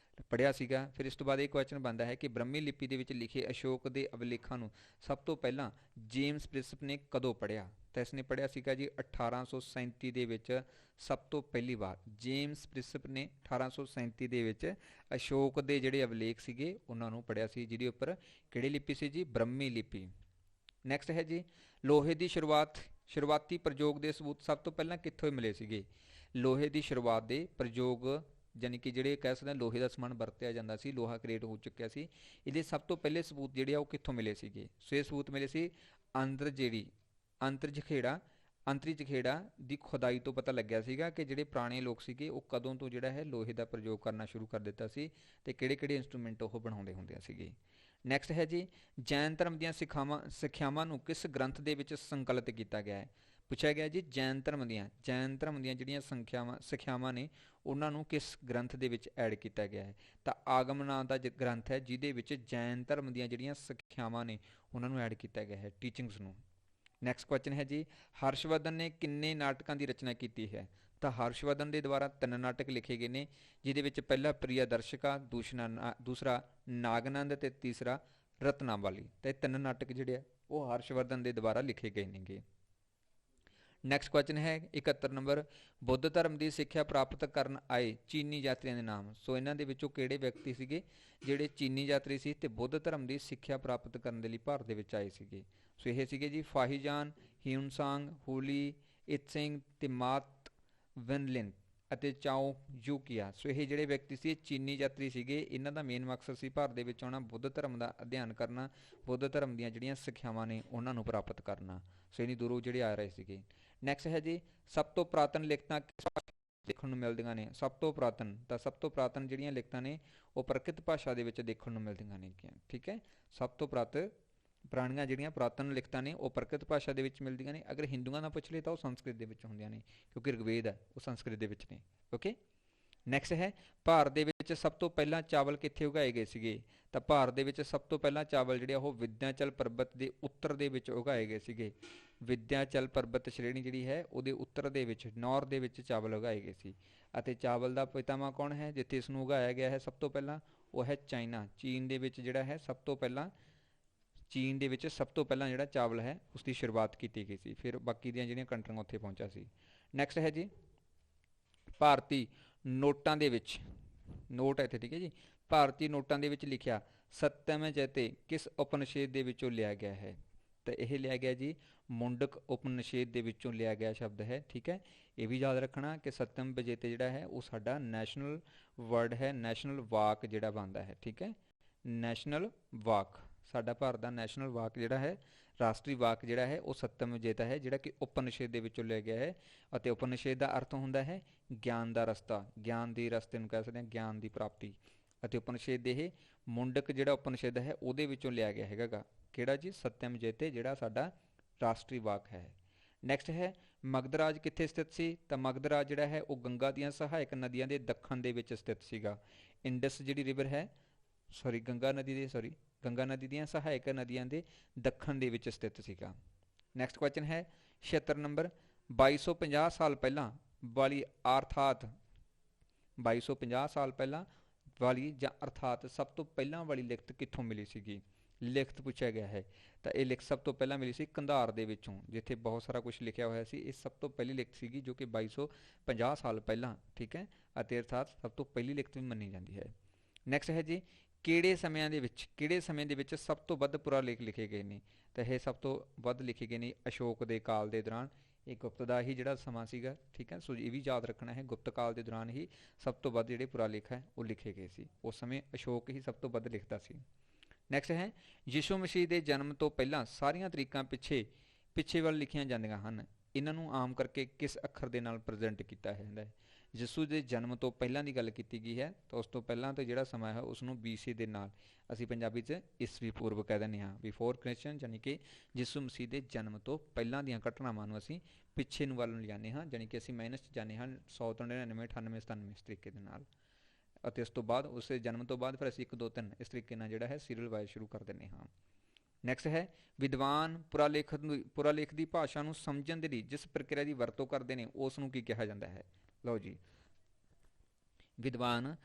Speaker 1: ਪੜ੍ਹਿਆ ਸੀਗਾ। ਫਿਰ ਇਸ ਤੋਂ ਬਾਅਦ ਇਹ ਕੁਐਸਚਨ ਬਣਦਾ ਹੈ ਕਿ ਬ੍ਰਹਮੀ ਲਿਪੀ ਦੇ ਵਿੱਚ ਲਿਖੇ ਅਸ਼ੋਕ ਦੇ ਅਭਿਲੇਖਾਂ ਨੂੰ ਸਭ ਤੋਂ ਪਹਿਲਾਂ ਜੇਮਸ ਪ੍ਰਿਸਪ ਨੇ ਕਦੋਂ ਪੜ੍ਹਿਆ? ਤਾਂ ਇਸ ਨੇ ਪੜ੍ਹਿਆ ਸੀਗਾ ਜੀ 1837 ਦੇ ਵਿੱਚ, ਸਭ ਤੋਂ ਪਹਿਲੀ ਵਾਰ ਜੇਮਸ ਪ੍ਰਿਸਪ ਨੇ 1837 ਦੇ ਵਿੱਚ ਅਸ਼ੋਕ ਦੇ ਜਿਹੜੇ ਅਭਿਲੇਖ ਸੀਗੇ ਉਹਨਾਂ ਨੂੰ ਪੜ੍ਹਿਆ ਸੀ, ਜਿਹਦੇ ਉੱਪਰ ਕਿਹੜੀ ਲਿਪੀ ਸੀ ਜੀ? ਬ੍ਰਹਮੀ ਲਿਪੀ। ਨੈਕਸਟ ਹੈ ਜੀ, ਲੋਹੇ ਦੀ ਸ਼ੁਰੂਆਤੀ ਪ੍ਰਯੋਗ ਦੇ ਸਬੂਤ ਸਭ ਤੋਂ ਪਹਿਲਾਂ ਕਿੱਥੋਂ ਮਿਲੇ ਸੀਗੇ? ਲੋਹੇ ਦੀ ਸ਼ੁਰੂਆਤ ਦੇ ਪ੍ਰਯੋਗ, ਯਾਨੀ ਕਿ ਜਿਹੜੇ ਕਹਿ ਸਕਦੇ ਹਾਂ ਲੋਹੇ ਦਾ ਸਮਾਨ ਵਰਤਿਆ ਜਾਂਦਾ ਸੀ, ਲੋਹਾ ਕ੍ਰੀਏਟ ਹੋ ਚੁੱਕਿਆ ਸੀ, ਇਹਦੇ ਸਭ ਤੋਂ ਪਹਿਲੇ ਸਬੂਤ ਜਿਹੜੇ ਆ ਉਹ ਕਿੱਥੋਂ ਮਿਲੇ ਸੀਗੇ? ਸੋ ਇਹ ਸਬੂਤ ਮਿਲੇ ਸੀ ਅੰਤਰੀ ਜਖੇੜਾ ਦੀ ਖੁਦਾਈ ਤੋਂ ਪਤਾ ਲੱਗਿਆ ਸੀਗਾ ਕਿ ਜਿਹੜੇ ਪੁਰਾਣੇ ਲੋਕ ਸੀਗੇ ਉਹ ਕਦੋਂ ਤੋਂ ਜਿਹੜਾ ਹੈ ਲੋਹੇ ਦਾ ਪ੍ਰਯੋਗ ਕਰਨਾ ਸ਼ੁਰੂ ਕਰ ਦਿੱਤਾ ਸੀ ਤੇ ਕਿਹੜੇ ਕਿਹੜੇ ਇੰਸਟਰੂਮੈਂਟ ਉਹ ਬਣਾਉਂਦੇ ਹੁੰਦੇ ਸੀਗੇ। ਨੈਕਸਟ ਹੈ ਜੀ, ਜੈਨ ਧਰਮ ਦੀਆਂ ਸਿੱਖਿਆਵਾਂ ਨੂੰ ਕਿਸ ਗ੍ਰੰਥ ਦੇ ਵਿੱਚ ਸੰਕਲਿਤ ਕੀਤਾ ਗਿਆ ਹੈ? ਪੁੱਛਿਆ ਗਿਆ ਜੀ ਜੈਨ ਧਰਮ ਦੀਆਂ ਜਿਹੜੀਆਂ ਸਿੱਖਿਆਵਾਂ ਨੇ ਉਹਨਾਂ ਨੂੰ ਕਿਸ ਗ੍ਰੰਥ ਦੇ ਵਿੱਚ ਐਡ ਕੀਤਾ ਗਿਆ ਹੈ? ਤਾਂ ਆਗਮ ਨਾਂ ਦਾ ਗ੍ਰੰਥ ਹੈ ਜਿਹਦੇ ਵਿੱਚ ਜੈਨ ਧਰਮ ਦੀਆਂ ਜਿਹੜੀਆਂ ਸਿੱਖਿਆਵਾਂ ਨੇ ਉਹਨਾਂ ਨੂੰ ਐਡ ਕੀਤਾ ਗਿਆ ਹੈ, ਟੀਚਿੰਗਸ ਨੂੰ। ਨੈਕਸਟ ਕੁਐਸਚਨ ਹੈ ਜੀ, ਹਰਸ਼ਵਰਧਨ ਨੇ ਕਿੰਨੇ ਨਾਟਕਾਂ ਦੀ ਰਚਨਾ ਕੀਤੀ ਹੈ? ਤਾਂ ਹਰਸ਼ਵਰਧਨ ਦੇ ਦੁਆਰਾ 3 ਨਾਟਕ ਲਿਖੇ ਗਏ ਨੇ, ਜਿਹਦੇ ਵਿੱਚ ਪਹਿਲਾ ਪ੍ਰਿਯਦਰਸ਼ਕਾ, ਦੂਸਰਾ ਨਾਗਨੰਦ ਤੇ ਤੀਸਰਾ ਰਤਨਾਵਲੀ। ਤਾਂ ਇਹ 3 ਨਾਟਕ ਜਿਹੜੇ ਆ ਉਹ ਹਰਸ਼ਵਰਧਨ ਦੇ ਦੁਆਰਾ ਲਿਖੇ ਗਏ ਨੇਗੇ। ਨੈਕਸਟ ਕੁਐਸਚਨ ਹੈ 71 ਨੰਬਰ, ਬੁੱਧ ਧਰਮ ਦੀ ਸਿੱਖਿਆ ਪ੍ਰਾਪਤ ਕਰਨ ਆਏ ਚੀਨੀ ਯਾਤਰੀਆਂ ਦੇ ਨਾਮ। ਸੋ ਇਹਨਾਂ ਦੇ ਵਿੱਚੋਂ ਕਿਹੜੇ ਵਿਅਕਤੀ ਸੀਗੇ ਜਿਹੜੇ ਚੀਨੀ ਯਾਤਰੀ ਸੀ ਤੇ ਬੁੱਧ ਧਰਮ ਦੀ ਸਿੱਖਿਆ ਪ੍ਰਾਪਤ ਕਰਨ ਦੇ ਲਈ ਭਾਰਤ ਦੇ ਵਿੱਚ ਆਏ ਸੀਗੇ? ਸੋ ਇਹ ਸੀਗੇ ਜੀ ਫਾਹੀਜਾਨ, ਹਿਊਨਸਾਂਗ, ਹੂਲੀ, ਇਤਸਿੰਗ, ਤਿਮਾਤ ਵਨਲਿਨ ਅਤੇ ਚਾਓ ਯੂਕੀਆ। ਸੋ ਇਹ ਜਿਹੜੇ ਵਿਅਕਤੀ ਸੀ ਇਹ ਚੀਨੀ ਯਾਤਰੀ ਸੀਗੇ, ਇਹਨਾਂ ਦਾ ਮੇਨ ਮਕਸਦ ਸੀ ਭਾਰਤ ਦੇ ਵਿੱਚ ਆਉਣਾ, ਬੁੱਧ ਧਰਮ ਦਾ ਅਧਿਐਨ ਕਰਨਾ, ਬੁੱਧ ਧਰਮ ਦੀਆਂ ਜਿਹੜੀਆਂ ਸਿੱਖਿਆਵਾਂ ਨੇ ਉਹਨਾਂ ਨੂੰ ਪ੍ਰਾਪਤ ਕਰਨਾ। ਸੋ ਇੰਨੀ ਦੂਰੋਂ ਜਿਹੜੇ ਆ ਰਹੇ ਸੀਗੇ। ਨੈਕਸਟ ਹੈ ਜੀ, ਸਭ ਤੋਂ ਪੁਰਾਤਨ ਲਿਖਤਾਂ ਕਿਸ ਭਾਸ਼ਾ ਦੇਖਣ ਨੂੰ ਮਿਲਦੀਆਂ ਨੇ? ਸਭ ਤੋਂ ਪੁਰਾਤਨ ਜਿਹੜੀਆਂ ਲਿਖਤਾਂ ਨੇ ਉਹ ਪ੍ਰਕ੍ਰਿਤ ਭਾਸ਼ਾ ਦੇ ਵਿੱਚ ਦੇਖਣ ਨੂੰ ਮਿਲਦੀਆਂ ਨੇ, ਠੀਕ ਹੈ। ਸਭ ਤੋਂ ਪੁਰਾਣੀਆਂ ਜਿਹੜੀਆਂ ਪੁਰਾਤਨ ਲਿਖਤਾਂ ਨੇ ਉਹ ਪ੍ਰਕ੍ਰਿਤ ਭਾਸ਼ਾ ਦੇ ਵਿੱਚ ਮਿਲਦੀਆਂ ਨੇ। ਅਗਰ ਹਿੰਦੂਆਂ ਦਾ ਪੁੱਛ ਲਏ ਤਾਂ ਉਹ ਸੰਸਕ੍ਰਿਤ ਦੇ ਵਿੱਚ ਹੁੰਦੀਆਂ ਨੇ, ਕਿਉਂਕਿ ਰਿਗਵੇਦ ਹੈ ਉਹ ਸੰਸਕ੍ਰਿਤ ਦੇ ਵਿੱਚ ਨੇ। ਓਕੇ, ਨੈਕਸਟ ਹੈ, ਭਾਰਤ ਦੇ ਵਿੱਚ ਸਭ ਤੋਂ ਪਹਿਲਾਂ ਚਾਵਲ ਕਿੱਥੇ ਉਗਾਏ ਗਏ ਸੀਗੇ? ਤਾਂ ਭਾਰਤ ਦੇ ਵਿੱਚ ਸਭ ਤੋਂ ਪਹਿਲਾਂ ਚਾਵਲ ਜਿਹੜੇ ਉਹ ਵਿੰਧਿਆਚਲ ਪਰਬਤ ਦੇ ਉੱਤਰ ਦੇ ਵਿੱਚ ਉਗਾਏ ਗਏ ਸੀਗੇ। ਵਿੰਧਿਆਚਲ ਪਰਬਤ ਸ਼੍ਰੇਣੀ ਜਿਹੜੀ ਹੈ ਉਹਦੇ ਉੱਤਰ ਦੇ ਵਿੱਚ, ਨੌਰਥ ਦੇ ਵਿੱਚ ਚਾਵਲ ਉਗਾਏ ਗਏ ਸੀ। ਅਤੇ ਚਾਵਲ ਦਾ ਪਿਤਾਮਾ ਕੌਣ ਹੈ ਜਿੱਥੇ ਇਸ ਨੂੰ ਉਗਾਇਆ ਗਿਆ ਹੈ ਸਭ ਤੋਂ ਪਹਿਲਾਂ? ਉਹ ਹੈ ਚਾਈਨਾ। ਚੀਨ ਦੇ ਵਿੱਚ ਜਿਹੜਾ ਹੈ ਸਭ ਤੋਂ ਪਹਿਲਾਂ ਜਿਹੜਾ ਚਾਵਲ ਹੈ ਉਸ ਦੀ ਸ਼ੁਰੂਆਤ ਕੀਤੀ ਗਈ ਸੀ, ਫਿਰ ਬਾਕੀ ਦੀਆਂ ਜਿਹੜੀਆਂ ਕੰਟਰੀਆਂ ਉੱਥੇ ਪਹੁੰਚਿਆ ਸੀ। ਨੈਕਸਟ ਹੈ ਜੀ, ਭਾਰਤੀ ਨੋਟਾਂ ਦੇ ਵਿੱਚ, ਨੋਟ ਹੈ ਇੱਥੇ, ਠੀਕ ਹੈ ਜੀ, ਭਾਰਤੀ ਨੋਟਾਂ ਦੇ ਵਿੱਚ ਲਿਖਿਆ ਸਤਯਮ ਜਯਤੇ ਕਿਸ ਉਪਨਿਸ਼ਦ ਦੇ ਵਿੱਚੋਂ ਲਿਆ ਗਿਆ ਹੈ? ਤਾਂ ਇਹ ਲਿਆ ਗਿਆ ਜੀ ਮੁੰਡਕ ਉਪਨਿਸ਼ਦ ਦੇ ਵਿੱਚੋਂ ਲਿਆ ਗਿਆ ਸ਼ਬਦ ਹੈ, ਠੀਕ ਹੈ। ਇਹ ਵੀ ਯਾਦ ਰੱਖਣਾ ਕਿ ਸਤਯਮ ਵਿਜੇਤੇ ਜਿਹੜਾ ਹੈ ਉਹ ਸਾਡਾ ਨੈਸ਼ਨਲ ਵਰਡ ਹੈ, ਨੈਸ਼ਨਲ ਵਾਕ ਜਿਹੜਾ ਬਣਦਾ ਹੈ, ਠੀਕ ਹੈ। ਨੈਸ਼ਨਲ ਵਾਕ, ਸਾਡਾ ਭਾਰਤ ਦਾ ਨੈਸ਼ਨਲ ਵਾਕ ਜਿਹੜਾ ਹੈ, ਰਾਸ਼ਟਰੀ ਵਾਕ ਜਿਹੜਾ ਹੈ ਉਹ ਸਤਯਮ ਵਿਜੇਤਾ ਹੈ, ਜਿਹੜਾ ਕਿ ਉਪਨਿਸ਼ਦ ਦੇ ਵਿੱਚੋਂ ਲਿਆ ਗਿਆ ਹੈ। ਅਤੇ ਉਪਨਿਸ਼ਦ ਦਾ ਅਰਥ ਹੁੰਦਾ ਹੈ ਗਿਆਨ ਦਾ ਰਸਤਾ, ਗਿਆਨ ਦੇ ਰਸਤੇ ਨੂੰ ਕਹਿ ਸਕਦੇ ਹਾਂ, ਗਿਆਨ ਦੀ ਪ੍ਰਾਪਤੀ। ਅਤੇ ਉਪਨਿਸ਼ਦ ਦੇ ਇਹ ਮੁੰਡਕ ਜਿਹੜਾ ਉਪਨਿਸ਼ਦ ਹੈ ਉਹਦੇ ਵਿੱਚੋਂ ਲਿਆ ਗਿਆ ਹੈਗਾ ਗਾ, ਕਿਹੜਾ ਜੀ? ਸਤਯਮ ਜਯਤੇ, ਜਿਹੜਾ ਸਾਡਾ ਰਾਸ਼ਟਰੀ ਵਾਕ ਹੈ। ਨੈਕਸਟ ਹੈ, ਮਗਧ ਰਾਜ ਕਿੱਥੇ ਸਥਿਤ ਸੀ? ਤਾਂ ਮਗਧ ਰਾਜ ਜਿਹੜਾ ਹੈ ਉਹ ਗੰਗਾ ਦੀਆਂ ਸਹਾਇਕ ਨਦੀਆਂ ਦੇ ਦੱਖਣ ਦੇ ਵਿੱਚ ਸਥਿਤ ਸੀਗਾ। ਇੰਡਸ ਜਿਹੜੀ ਰਿਵਰ ਹੈ, ਗੰਗਾ ਨਦੀ ਦੀਆਂ ਸਹਾਇਕ ਨਦੀਆਂ ਦੇ ਦੱਖਣ ਦੇ ਵਿੱਚ ਸਥਿਤ ਸੀਗਾ। ਨੈਕਸਟ ਕੁਐਸਚਨ ਹੈ 76 ਨੰਬਰ, 2250 ਸਾਲ ਪਹਿਲਾਂ ਵਾਲੀ ਅਰਥਾਤ 2250 ਸਾਲ ਪਹਿਲਾਂ ਵਾਲੀ ਜਾਂ ਅਰਥਾਤ ਸਭ ਤੋਂ ਪਹਿਲਾਂ ਵਾਲੀ ਲਿਖਤ ਕਿੱਥੋਂ ਮਿਲੀ ਸੀਗੀ? ਲਿਖਤ ਪੁੱਛਿਆ ਗਿਆ ਹੈ। ਤਾਂ ਇਹ ਲਿਖਤ ਸਭ ਤੋਂ ਪਹਿਲਾਂ ਮਿਲੀ ਸੀ ਕੰਧਾਰ ਦੇ ਵਿੱਚੋਂ, ਜਿੱਥੇ ਬਹੁਤ ਸਾਰਾ ਕੁਝ ਲਿਖਿਆ ਹੋਇਆ ਸੀ। ਇਹ ਸਭ ਤੋਂ ਪਹਿਲੀ ਲਿਖਤ ਸੀਗੀ ਜੋ ਕਿ 2250 ਸਾਲ ਪਹਿਲਾਂ, ਠੀਕ ਹੈ, ਅਤੇ ਅਰਥਾਤ ਸਭ ਤੋਂ ਪਹਿਲੀ ਲਿਖਤ ਵੀ ਮੰਨੀ ਜਾਂਦੀ ਹੈ। ਨੈਕਸਟ ਹੈ ਜੀ, ਕਿਹੜੇ ਸਮੇਂ ਦੇ ਵਿੱਚ ਸਭ ਤੋਂ ਵੱਧ ਪੁਰਾਲੇਖ ਲਿਖੇ ਗਏ ਨੇ? ਤਾਂ ਇਹ ਸਭ ਤੋਂ ਵੱਧ ਲਿਖੇ ਗਏ ਨੇ ਅਸ਼ੋਕ ਦੇ ਕਾਲ ਦੇ ਦੌਰਾਨ। ਇਹ ਗੁਪਤ ਦਾ ਹੀ ਜਿਹੜਾ ਸਮਾਂ ਸੀਗਾ, ਠੀਕ ਹੈ। ਸੋ ਇਹ ਵੀ ਯਾਦ ਰੱਖਣਾ ਹੈ, ਗੁਪਤ ਕਾਲ ਦੇ ਦੌਰਾਨ ਹੀ ਸਭ ਤੋਂ ਵੱਧ ਜਿਹੜੇ ਪੁਰਾਲੇਖ ਹੈ ਉਹ ਲਿਖੇ ਗਏ ਸੀ। ਉਸ ਸਮੇਂ ਅਸ਼ੋਕ ਹੀ ਸਭ ਤੋਂ ਵੱਧ ਲਿਖਦਾ ਸੀ। ਨੈਕਸਟ ਹੈ, ਯਿਸੂ ਮਸੀਹ ਦੇ ਜਨਮ ਤੋਂ ਪਹਿਲਾਂ ਸਾਰੀਆਂ ਤਰੀਕਾਂ ਪਿੱਛੇ ਵੱਲ ਲਿਖੀਆਂ ਜਾਂਦੀਆਂ ਹਨ। ਇਹਨਾਂ ਨੂੰ ਆਮ ਕਰਕੇ ਕਿਸ ਅੱਖਰ ਦੇ ਨਾਲ ਪ੍ਰੈਜ਼ੈਂਟ ਕੀਤਾ ਜਾਂਦਾ ਹੈ? ਯਿਸੂ ਦੇ ਜਨਮ ਤੋਂ ਪਹਿਲਾਂ ਦੀ ਗੱਲ ਕੀਤੀ ਗਈ ਹੈ, ਤਾਂ ਉਸ ਤੋਂ ਪਹਿਲਾਂ ਤੋਂ ਜਿਹੜਾ ਸਮਾਂ ਹੈ ਉਸ ਨੂੰ BC ਦੇ ਨਾਲ ਅਸੀਂ ਪੰਜਾਬੀ 'ਚ ਈਸਵੀ ਪੂਰਵ ਕਹਿ ਦਿੰਦੇ ਹਾਂ, ਬਿਫੋਰ ਕ੍ਰਿਸਚਨ, ਯਾਨੀ ਕਿ ਯਿਸੂ ਮਸੀਹ ਦੇ ਜਨਮ ਤੋਂ ਪਹਿਲਾਂ ਦੀਆਂ ਘਟਨਾਵਾਂ ਨੂੰ ਅਸੀਂ ਪਿੱਛੇ ਨੂੰ ਵੱਲ ਨੂੰ ਲਿਜਾਂਦੇ ਹਾਂ, ਯਾਨੀ ਕਿ ਅਸੀਂ ਮਾਈਨਸ 'ਚ ਜਾਂਦੇ ਹਾਂ 100 ਤੋਂ 99, 98, 97 ਇਸ ਤਰੀਕੇ ਦੇ ਨਾਲ। ਅਤੇ ਉਸ ਤੋਂ ਬਾਅਦ ਉਸ ਦੇ ਜਨਮ ਤੋਂ ਬਾਅਦ ਫਿਰ ਅਸੀਂ 1 2 3 ਇਸ ਤਰੀਕੇ ਨਾਲ ਜਿਹੜਾ ਹੈ ਸੀਰੀਅਲ ਵਾਈਜ਼ ਸ਼ੁਰੂ ਕਰ ਦਿੰਦੇ ਹਾਂ। ਨੈਕਸਟ ਹੈ, ਵਿਦਵਾਨ ਪੁਰਾਲੇਖ ਦੀ ਭਾਸ਼ਾ ਨੂੰ ਸਮਝਣ ਦੇ ਲਈ ਜਿਸ ਪ੍ਰਕਿਰਿਆ ਦੀ ਵਰਤੋਂ ਕਰਦੇ ਨੇ ਉਸ ਨੂੰ ਕੀ ਕਿਹਾ ਜਾਂਦਾ ਹੈ? ਲਓ ਜੀ, ਵਿਦਵਾਨ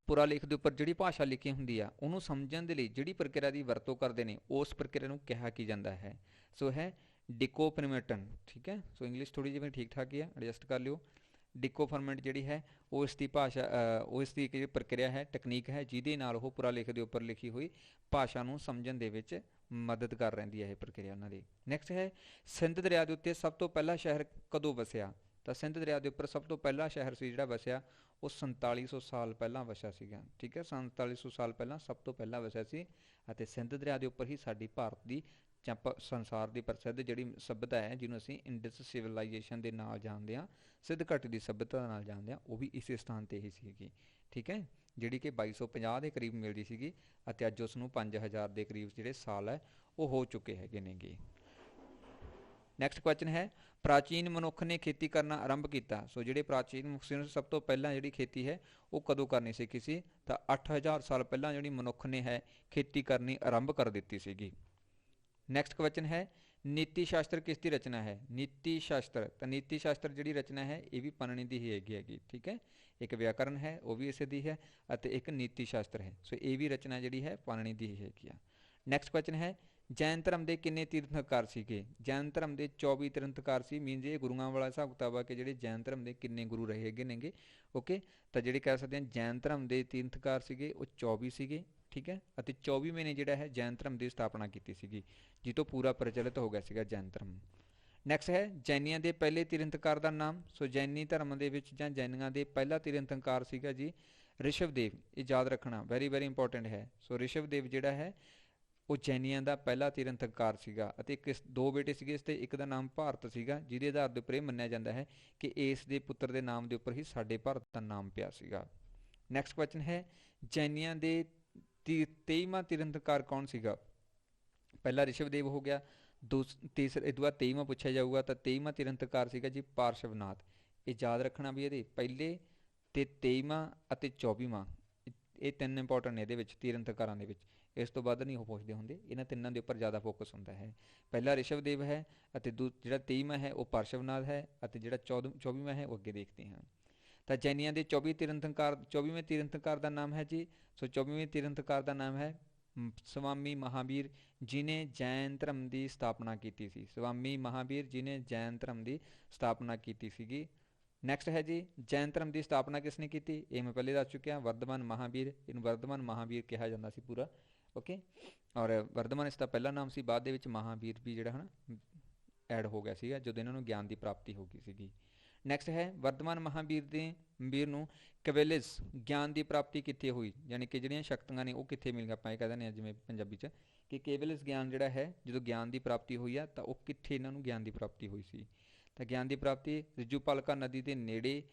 Speaker 1: ਪੁਰਾਲੇਖ ਦੇ ਉੱਪਰ ਜਿਹੜੀ ਭਾਸ਼ਾ ਲਿਖੀ ਹੁੰਦੀ ਆ ਉਹਨੂੰ ਸਮਝਣ ਦੇ ਲਈ ਜਿਹੜੀ ਪ੍ਰਕਿਰਿਆ ਦੀ ਵਰਤੋਂ ਕਰਦੇ ਨੇ ਉਸ ਪ੍ਰਕਿਰਿਆ ਨੂੰ ਕਿਹਾ ਕੀ ਜਾਂਦਾ ਹੈ? ਸੋ ਹੈ ਡਿਕੋਫਰਮੇਟਨ, ਠੀਕ ਹੈ। ਸੋ ਇੰਗਲਿਸ਼ ਥੋੜੀ ਜਿਹੀ ਠੀਕ ਠਾਕ ਹੀ ਆ, ਐਡਜਸਟ ਕਰ ਲਿਓ। ਡਿਕੋਫਰਮੈਂਟ ਜਿਹੜੀ ਹੈ ਉਹ ਇਸ ਦੀ ਭਾਸ਼ਾ ਉਹ ਇਸ ਦੀ ਜਿਹੜੀ ਪ੍ਰਕਿਰਿਆ ਹੈ, ਟੈਕਨੀਕ ਹੈ, ਜਿਹਦੇ ਨਾਲ ਉਹ ਪੁਰਾਲੇਖ ਦੇ ਉੱਪਰ ਲਿਖੀ ਹੋਈ ਭਾਸ਼ਾ ਨੂੰ ਸਮਝਣ ਦੇ ਵਿੱਚ ਮਦਦ ਕਰ ਰਹਿੰਦੀ ਹੈ ਇਹ ਪ੍ਰਕਿਰਿਆ ਉਹਨਾਂ ਦੀ। ਨੈਕਸਟ ਹੈ, ਸਿੰਧ ਦਰਿਆ ਦੇ ਉੱਤੇ ਸਭ ਤੋਂ ਪਹਿਲਾ ਸ਼ਹਿਰ ਕਦੋਂ ਵਸਿਆ? ਤਾਂ ਸਿੰਧ ਦਰਿਆ ਦੇ ਉੱਪਰ ਸਭ ਤੋਂ ਪਹਿਲਾ ਸ਼ਹਿਰ ਸੀ ਜਿਹੜਾ ਵਸਿਆ ਉਹ 4700 ਸਾਲ ਪਹਿਲਾਂ ਵਸਿਆ ਸੀਗਾ, ਠੀਕ ਹੈ। 4700 ਸਾਲ ਪਹਿਲਾਂ ਸਭ ਤੋਂ ਪਹਿਲਾਂ ਵਸਿਆ ਸੀ, ਅਤੇ ਸਿੰਧ ਦਰਿਆ ਦੇ ਉੱਪਰ ਹੀ ਸਾਡੀ ਭਾਰਤ ਦੀ ਜਾਂ ਸੰਸਾਰ ਦੀ ਪ੍ਰਸਿੱਧ ਜਿਹੜੀ ਸੱਭਿਅਤਾ ਹੈ, ਜਿਹਨੂੰ ਅਸੀਂ ਇੰਡਸ ਸਿਵਲਾਈਜੇਸ਼ਨ ਦੇ ਨਾਲ ਜਾਣਦੇ ਹਾਂ, ਸਿੱਧ ਘਾਟੀ ਦੀ ਸੱਭਿਅਤਾ ਦੇ ਨਾਲ ਜਾਣਦੇ ਹਾਂ, ਉਹ ਵੀ ਇਸੇ ਸਥਾਨ 'ਤੇ ਹੀ ਸੀਗੀ, ਠੀਕ ਹੈ, ਜਿਹੜੀ ਕਿ 2250 ਦੇ ਕਰੀਬ ਮਿਲਦੀ ਸੀਗੀ, ਅਤੇ ਅੱਜ ਉਸ ਨੂੰ 5000 ਦੇ ਕਰੀਬ ਜਿਹੜੇ ਸਾਲ ਹੈ ਉਹ ਹੋ ਚੁੱਕੇ ਹੈਗੇ ਨੇਗੇ। ਨੈਕਸਟ ਕੁਐਸਚਨ ਹੈ, ਪ੍ਰਾਚੀਨ ਮਨੁੱਖ ਨੇ ਖੇਤੀ ਕਰਨਾ ਆਰੰਭ ਕੀਤਾ। ਸੋ ਜਿਹੜੇ ਪ੍ਰਾਚੀਨ ਮਨੁੱਖ ਸੀ ਸਭ ਤੋਂ ਪਹਿਲਾਂ ਜਿਹੜੀ ਖੇਤੀ ਹੈ ਉਹ ਕਦੋਂ ਕਰਨੀ ਸਿੱਖੀ ਸੀ? ਤਾਂ 8000 ਸਾਲ ਪਹਿਲਾਂ ਜਿਹੜੀ ਮਨੁੱਖ ਨੇ ਹੈ ਖੇਤੀ ਕਰਨੀ ਆਰੰਭ ਕਰ ਦਿੱਤੀ ਸੀਗੀ। ਨੈਕਸਟ ਕੁਐਸਚਨ ਹੈ, ਨੀਤੀ ਸ਼ਾਸਤਰ ਕਿਸ ਦੀ ਰਚਨਾ ਹੈ? ਨੀਤੀ ਸ਼ਾਸਤਰ, ਤਾਂ ਨੀਤੀ ਸ਼ਾਸਤਰ ਜਿਹੜੀ ਰਚਨਾ ਹੈ ਇਹ ਵੀ ਪਾਣਿਨੀ ਦੀ ਹੀ ਹੈਗੀ, ਠੀਕ ਹੈ। ਇੱਕ ਵਿਆਕਰਨ ਹੈ ਉਹ ਵੀ ਇਸੇ ਦੀ ਹੈ, ਅਤੇ ਇੱਕ ਨੀਤੀ ਸ਼ਾਸਤਰ ਹੈ। ਸੋ ਇਹ ਵੀ ਰਚਨਾ ਜਿਹੜੀ ਹੈ ਪਾਣਿਨੀ ਦੀ ਹੀ ਹੈਗੀ ਆ। ਨੈਕਸਟ ਕੁਐਸਚਨ ਹੈ, ਜੈਨ ਧਰਮ ਦੇ ਕਿੰਨੇ ਤੀਰਥੰਕਾਰ ਸੀਗੇ? ਜੈਨ ਧਰਮ ਦੇ 24 ਤੀਰਥੰਕਾਰ ਸੀ। ਮੀਨਜ਼ ਇਹ ਗੁਰੂਆਂ ਵਾਲਾ ਹਿਸਾਬ ਕਿਤਾਬ ਆ ਕਿ ਜਿਹੜੇ ਜੈਨ ਧਰਮ ਦੇ ਕਿੰਨੇ ਗੁਰੂ ਰਹੇ ਹੈਗੇ ਨੇਗੇ, ਓਕੇ। ਤਾਂ ਜਿਹੜੇ ਕਹਿ ਸਕਦੇ ਹਾਂ ਜੈਨ ਧਰਮ ਦੇ ਤੀਰਥੰਕਾਰ ਸੀਗੇ ਉਹ 24 ਸੀਗੇ, ਠੀਕ ਹੈ। ਅਤੇ 24ਵੇਂ ਨੇ ਜਿਹੜਾ ਹੈ ਜੈਨ ਧਰਮ ਦੀ ਸਥਾਪਨਾ ਕੀਤੀ ਸੀਗੀ, ਜਿਸ ਤੋਂ ਪੂਰਾ ਪ੍ਰਚਲਿਤ ਹੋ ਗਿਆ ਸੀਗਾ ਜੈਨ ਧਰਮ। ਨੈਕਸਟ ਹੈ, ਜੈਨੀਆਂ ਦੇ ਪਹਿਲੇ ਤੀਰਥੰਕਾਰ ਦਾ ਨਾਮ। ਸੋ ਜੈਨੀ ਧਰਮ ਦੇ ਵਿੱਚ ਜਾਂ ਜੈਨੀਆਂ ਦੇ ਪਹਿਲਾ ਤੀਰਥੰਕਾਰ ਸੀਗਾ ਜੀ ਰਿਸ਼ਵਦੇਵ। ਇਹ ਯਾਦ ਰੱਖਣਾ ਵੈਰੀ ਵੈਰੀ ਇੰਪੋਰਟੈਂਟ ਹੈ। ਸੋ ਰਿਸ਼ਵਦੇਵ ਜਿਹੜਾ ਹੈ ਉਹ ਜੈਨੀਆਂ ਦਾ ਪਹਿਲਾ ਤੀਰਥੰਕਾਰ ਸੀਗਾ, ਅਤੇ ਦੋ ਬੇਟੇ ਸੀਗੇ ਇਸ ਤੇ, ਇੱਕ ਦਾ ਨਾਮ ਭਾਰਤ ਸੀਗਾ, ਜਿਹਦੇ ਆਧਾਰ ਦੇ ਉੱਪਰ ਇਹ ਮੰਨਿਆ ਜਾਂਦਾ ਹੈ ਕਿ ਇਸ ਦੇ ਪੁੱਤਰ ਦੇ ਨਾਮ ਦੇ ਉੱਪਰ ਹੀ ਸਾਡੇ ਭਾਰਤ ਦਾ ਨਾਮ ਪਿਆ ਸੀਗਾ। ਨੈਕਸਟ ਕੁਐਸਚਨ ਹੈ, ਜੈਨੀਆਂ ਦੇ 23ਵਾਂ ਤੀਰਥੰਕਾਰ ਕੌਣ ਸੀਗਾ? ਪਹਿਲਾ ਰਿਸ਼ਵਦੇਵ ਹੋ ਗਿਆ, ਤੀਸਰਾ ਇਹ ਤੋਂ ਬਾਅਦ 23ਵਾਂ ਪੁੱਛਿਆ ਜਾਊਗਾ, ਤਾਂ 23ਵਾਂ ਤੀਰਥੰਕਾਰ ਸੀਗਾ ਜੀ ਪਾਰਸ਼ਵਨਾਥ। ਇਹ ਯਾਦ ਰੱਖਣਾ ਵੀ ਇਹਦੇ ਪਹਿਲੇ ਤੇ 23ਵਾਂ ਅਤੇ 24ਵਾਂ ਇਹ ਤਿੰਨ ਇੰਪੋਰਟੈਂਟ ਨੇ ਇਹਦੇ ਵਿੱਚ ਤੀਰਥੰਕਾਰਾਂ ਦੇ ਵਿੱਚ। ਇਸ ਤੋਂ ਵੱਧ ਨਹੀਂ ਉਹ ਪੁੱਛਦੇ ਹੁੰਦੇ, ਇਹਨਾਂ ਤਿੰਨਾਂ ਦੇ ਉੱਪਰ ਜ਼ਿਆਦਾ ਫੋਕਸ ਹੁੰਦਾ ਹੈ। ਪਹਿਲਾ ਰਿਸ਼ਵਦੇਵ ਹੈ, ਅਤੇ ਜਿਹੜਾ 23ਵਾਂ ਹੈ ਉਹ ਪਾਰਸ਼ਵਨਾਥ ਹੈ, ਅਤੇ ਜਿਹੜਾ 24ਵਾਂ ਹੈ ਉਹ ਅੱਗੇ ਦੇਖਦੇ ਹਾਂ। ਤਾਂ ਜੈਨੀਆਂ ਦੇ 24ਵੇਂ ਤੀਰਥੰਕਾਰ ਦਾ ਨਾਮ ਹੈ ਜੀ, ਸੋ 24ਵੇਂ ਤੀਰਥੰਕਾਰ ਦਾ ਨਾਮ ਹੈ ਸਵਾਮੀ ਮਹਾਵੀਰ, ਜਿਨੇ ਜੈਨ ਧਰਮ ਦੀ ਸਥਾਪਨਾ ਕੀਤੀ ਸੀ। ਸਵਾਮੀ ਮਹਾਵੀਰ ਜਿਨੇ ਜੈਨ ਧਰਮ ਦੀ ਸਥਾਪਨਾ ਕੀਤੀ ਸੀਗੀ। ਨੈਕਸਟ ਹੈ ਜੀ, ਜੈਨ ਧਰਮ ਦੀ ਸਥਾਪਨਾ ਕਿਸ ਨੇ ਕੀਤੀ? ਇਹ ਮੈਂ ਪਹਿਲੇ ਦੱਸ ਚੁੱਕਿਆ, ਵਰਧਮਾਨ ਮਹਾਵੀਰ। ਇਹਨੂੰ ਵਰਧਮਾਨ ਮਹਾਵੀਰ ਕਿਹਾ ਜਾਂਦਾ ਸੀ ਪੂਰਾ, ਓਕੇ। ਔਰ ਵਰਧਮਾਨ ਇਸ ਦਾ ਪਹਿਲਾ ਨਾਮ ਸੀ, ਬਾਅਦ ਦੇ ਵਿੱਚ ਮਹਾਵੀਰ ਵੀ ਜਿਹੜਾ ਹੈ ਨਾ ਐਡ ਹੋ ਗਿਆ ਸੀਗਾ ਜਦੋਂ ਇਹਨਾਂ ਨੂੰ ਗਿਆਨ ਦੀ ਪ੍ਰਾਪਤੀ ਹੋ ਗਈ ਸੀਗੀ। ਨੈਕਸਟ ਹੈ, ਵਰਧਮਾਨ ਮਹਾਵੀਰ ਨੂੰ ਕਵੇਲਿਸ ਗਿਆਨ ਦੀ ਪ੍ਰਾਪਤੀ ਕਿੱਥੇ ਹੋਈ? ਯਾਨੀ ਕਿ ਜਿਹੜੀਆਂ ਸ਼ਕਤੀਆਂ ਨੇ ਉਹ ਕਿੱਥੇ ਮਿਲ ਗਈਆਂ? ਆਪਾਂ ਇਹ ਕਹਿ ਦਿੰਦੇ ਹਾਂ ਜਿਵੇਂ ਪੰਜਾਬੀ 'ਚ ਕਿ ਕੇਵਲਿਸ ਗਿਆਨ ਜਿਹੜਾ ਹੈ, ਜਦੋਂ ਗਿਆਨ ਦੀ ਪ੍ਰਾਪਤੀ ਹੋਈ ਆ ਤਾਂ ਉਹ ਕਿੱਥੇ ਇਹਨਾਂ ਨੂੰ ਗਿਆਨ ਦੀ ਪ੍ਰਾਪਤੀ ਹੋਈ ਸੀ? ਤਾਂ ਗਿਆਨ ਦੀ ਪ੍ਰਾਪਤੀ ਰਿਜੂਪਾਲਕਾ ਨਦੀ ਦੇ ਨੇੜੇ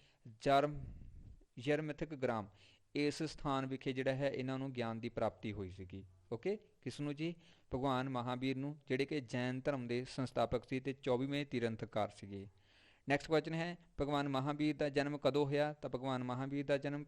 Speaker 1: ਯਰਮਿਥਕ ਗ੍ਰਾਮ, ਇਸ ਸਥਾਨ ਵਿਖੇ ਜਿਹੜਾ ਹੈ ਇਹਨਾਂ ਨੂੰ ਗਿਆਨ ਦੀ ਪ੍ਰਾਪਤੀ ਹੋਈ ਸੀਗੀ, ਓਕੇ। ਕਿਸ ਨੂੰ ਜੀ? ਭਗਵਾਨ ਮਹਾਵੀਰ ਨੂੰ, ਜਿਹੜੇ ਕਿ ਜੈਨ ਧਰਮ ਦੇ ਸੰਸਥਾਪਕ ਸੀ ਅਤੇ 24ਵੇਂ ਤੀਰਥੰਕਾਰ ਸੀਗੇ। ਨੈਕਸਟ ਕੁਐਸਚਨ ਹੈ, ਭਗਵਾਨ ਮਹਾਵੀਰ ਦਾ ਜਨਮ ਕਦੋਂ ਹੋਇਆ? ਤਾਂ ਭਗਵਾਨ ਮਹਾਵੀਰ ਦਾ ਜਨਮ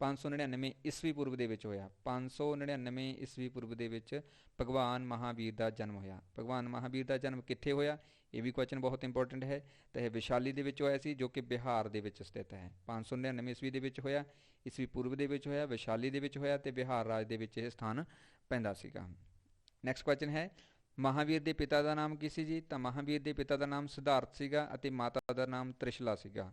Speaker 1: 599 ਈਸਵੀ ਪੂਰਵ ਦੇ ਵਿੱਚ ਹੋਇਆ। 599 ਈਸਵੀ ਪੂਰਵ ਦੇ ਵਿੱਚ ਭਗਵਾਨ ਮਹਾਵੀਰ ਦਾ ਜਨਮ ਹੋਇਆ। ਭਗਵਾਨ ਮਹਾਵੀਰ ਦਾ ਜਨਮ ਕਿੱਥੇ ਹੋਇਆ? ਇਹ ਵੀ ਕੁਐਸਚਨ ਬਹੁਤ ਇੰਪੋਰਟੈਂਟ ਹੈ। ਤਾਂ ਇਹ ਵਿਸ਼ਾਲੀ ਦੇ ਵਿੱਚ ਹੋਇਆ ਸੀ, ਜੋ ਕਿ ਬਿਹਾਰ ਦੇ ਵਿੱਚ ਸਥਿਤ ਹੈ। 599 ਈਸਵੀ ਦੇ ਵਿੱਚ ਹੋਇਆ, ਈਸਵੀ ਪੂਰਵ ਦੇ ਵਿੱਚ ਹੋਇਆ, ਵਿਸ਼ਾਲੀ ਦੇ ਵਿੱਚ ਹੋਇਆ, ਅਤੇ ਬਿਹਾਰ ਰਾਜ ਦੇ ਵਿੱਚ ਇਹ ਸਥਾਨ ਪੈਂਦਾ ਸੀਗਾ। ਨੈਕਸਟ ਕੁਐਸਚਨ ਹੈ, ਮਹਾਵੀਰ ਦੇ ਪਿਤਾ ਦਾ ਨਾਮ ਕੀ ਸੀ ਜੀ? ਤਾਂ ਮਹਾਵੀਰ ਦੇ ਪਿਤਾ ਦਾ ਨਾਮ ਸਿਧਾਰਥ ਸੀਗਾ, ਅਤੇ ਮਾਤਾ ਦਾ ਨਾਮ ਤ੍ਰਿਸ਼ਲਾ ਸੀਗਾ।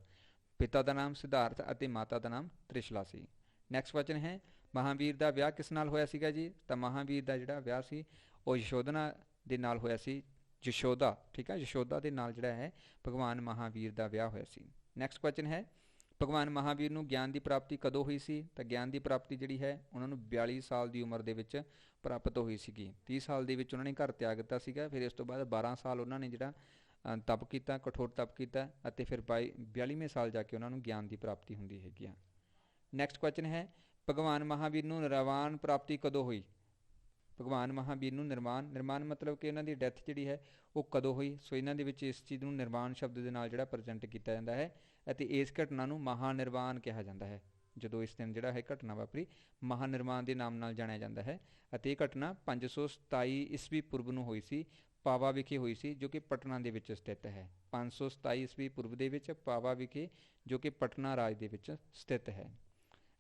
Speaker 1: ਪਿਤਾ ਦਾ ਨਾਮ ਸਿਧਾਰਥ ਅਤੇ ਮਾਤਾ ਦਾ ਨਾਮ ਤ੍ਰਿਸ਼ਲਾ ਸੀ। ਨੈਕਸਟ ਕੁਐਸਚਨ ਹੈ, ਮਹਾਵੀਰ ਦਾ ਵਿਆਹ ਕਿਸ ਨਾਲ ਹੋਇਆ ਸੀਗਾ ਜੀ? ਤਾਂ ਮਹਾਵੀਰ ਦਾ ਜਿਹੜਾ ਵਿਆਹ ਸੀ ਉਹ ਯਸ਼ੋਧਨਾ ਦੇ ਨਾਲ ਹੋਇਆ ਸੀ। ਯਸ਼ੋਦਾ, ठीक है, यशोदा ਦੇ ਨਾਲ ਜਿਹੜਾ ਹੈ ਭਗਵਾਨ ਮਹਾਵੀਰ ਦਾ ਵਿਆਹ ਹੋਇਆ ਸੀ। ਨੈਕਸਟ ਕੁਐਸਚਨ ਹੈ ਭਗਵਾਨ ਮਹਾਵੀਰ ਨੂੰ ਗਿਆਨ ਦੀ ਪ੍ਰਾਪਤੀ ਕਦੋਂ ਹੋਈ ਸੀ? ਤਾਂ ਗਿਆਨ ਦੀ ਪ੍ਰਾਪਤੀ ਜਿਹੜੀ ਹੈ ਉਹਨਾਂ ਨੂੰ 42 ਸਾਲ ਦੀ ਉਮਰ ਦੇ ਵਿੱਚ ਪ੍ਰਾਪਤ ਹੋਈ ਸੀਗੀ। 30 ਸਾਲ ਦੇ ਵਿੱਚ ਉਹਨਾਂ ਨੇ ਘਰ ਤਿਆਗ ਦਿੱਤਾ ਸੀਗਾ, ਫਿਰ ਇਸ ਤੋਂ ਬਾਅਦ 12 ਸਾਲ ਉਹਨਾਂ ਨੇ ਜਿਹੜਾ ਤਪ ਕੀਤਾ, ਕਠੋਰ ਤਪ ਕੀਤਾ, ਅਤੇ ਫਿਰ 42ਵੇਂ ਸਾਲ ਜਾ ਕੇ ਉਹਨਾਂ ਨੂੰ ਗਿਆਨ ਦੀ ਪ੍ਰਾਪਤੀ ਹੁੰਦੀ ਹੈਗੀ ਆ। ਨੈਕਸਟ ਕੁਐਸਚਨ ਹੈ ਭਗਵਾਨ ਮਹਾਵੀਰ ਨੂੰ ਨਿਰਵਾਣ ਪ੍ਰਾਪਤੀ ਕਦੋਂ ਹੋਈ? ਭਗਵਾਨ ਮਹਾਵੀਰ ਨੂੰ ਨਿਰਮਾਣ ਮਤਲਬ ਕਿ ਇਹਨਾਂ ਦੀ ਡੈਥ ਜਿਹੜੀ ਹੈ ਉਹ ਕਦੋਂ ਹੋਈ? ਸੋ ਇਹਨਾਂ ਦੇ ਵਿੱਚ ਇਸ ਚੀਜ਼ ਨੂੰ ਨਿਰਵਾਣ ਸ਼ਬਦ ਦੇ ਨਾਲ ਜਿਹੜਾ ਪ੍ਰੈਜੈਂਟ ਕੀਤਾ ਜਾਂਦਾ ਹੈ, ਅਤੇ ਇਸ ਘਟਨਾ ਨੂੰ ਮਹਾਨਿਰਵਾਣ ਕਿਹਾ ਜਾਂਦਾ ਹੈ। ਜਦੋਂ ਇਸ ਦਿਨ ਜਿਹੜਾ ਹੈ ਘਟਨਾ ਵਾਪਰੀ, ਮਹਾਨਿਰਵਾਣ ਦੇ ਨਾਮ ਨਾਲ ਜਾਣਿਆ ਜਾਂਦਾ ਹੈ। ਅਤੇ ਇਹ ਘਟਨਾ 527 ਈਸਵੀ ਪੂਰਵ ਨੂੰ ਹੋਈ ਸੀ, ਪਾਵਾ ਵਿਖੇ ਹੋਈ ਸੀ, ਜੋ ਕਿ ਪਟਨਾ ਦੇ ਵਿੱਚ ਸਥਿਤ ਹੈ। 527 ਈਸਵੀ ਪੂਰਵ ਦੇ ਵਿੱਚ ਪਾਵਾ ਵਿਖੇ, ਜੋ ਕਿ ਪਟਨਾ ਰਾਜ ਦੇ ਵਿੱਚ ਸਥਿਤ ਹੈ।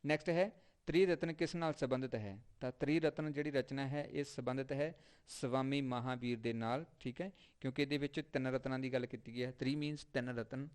Speaker 1: ਨੈਕਸਟ ਹੈ ਤ੍ਰਿਰਤਨ ਕਿਸ ਨਾਲ ਸੰਬੰਧਿਤ ਹੈ? ਤਾਂ ਤ੍ਰਿਰਤਨ ਜਿਹੜੀ ਰਚਨਾ ਹੈ ਇਹ ਸੰਬੰਧਿਤ ਹੈ ਸਵਾਮੀ ਮਹਾਵੀਰ ਦੇ ਨਾਲ, ਠੀਕ ਹੈ, ਕਿਉਂਕਿ ਇਹਦੇ ਵਿੱਚ 3 ਰਤਨਾਂ ਦੀ ਗੱਲ ਕੀਤੀ ਗਈ ਹੈ। 3 ਮੀਨਸ 3 ਰਤਨ,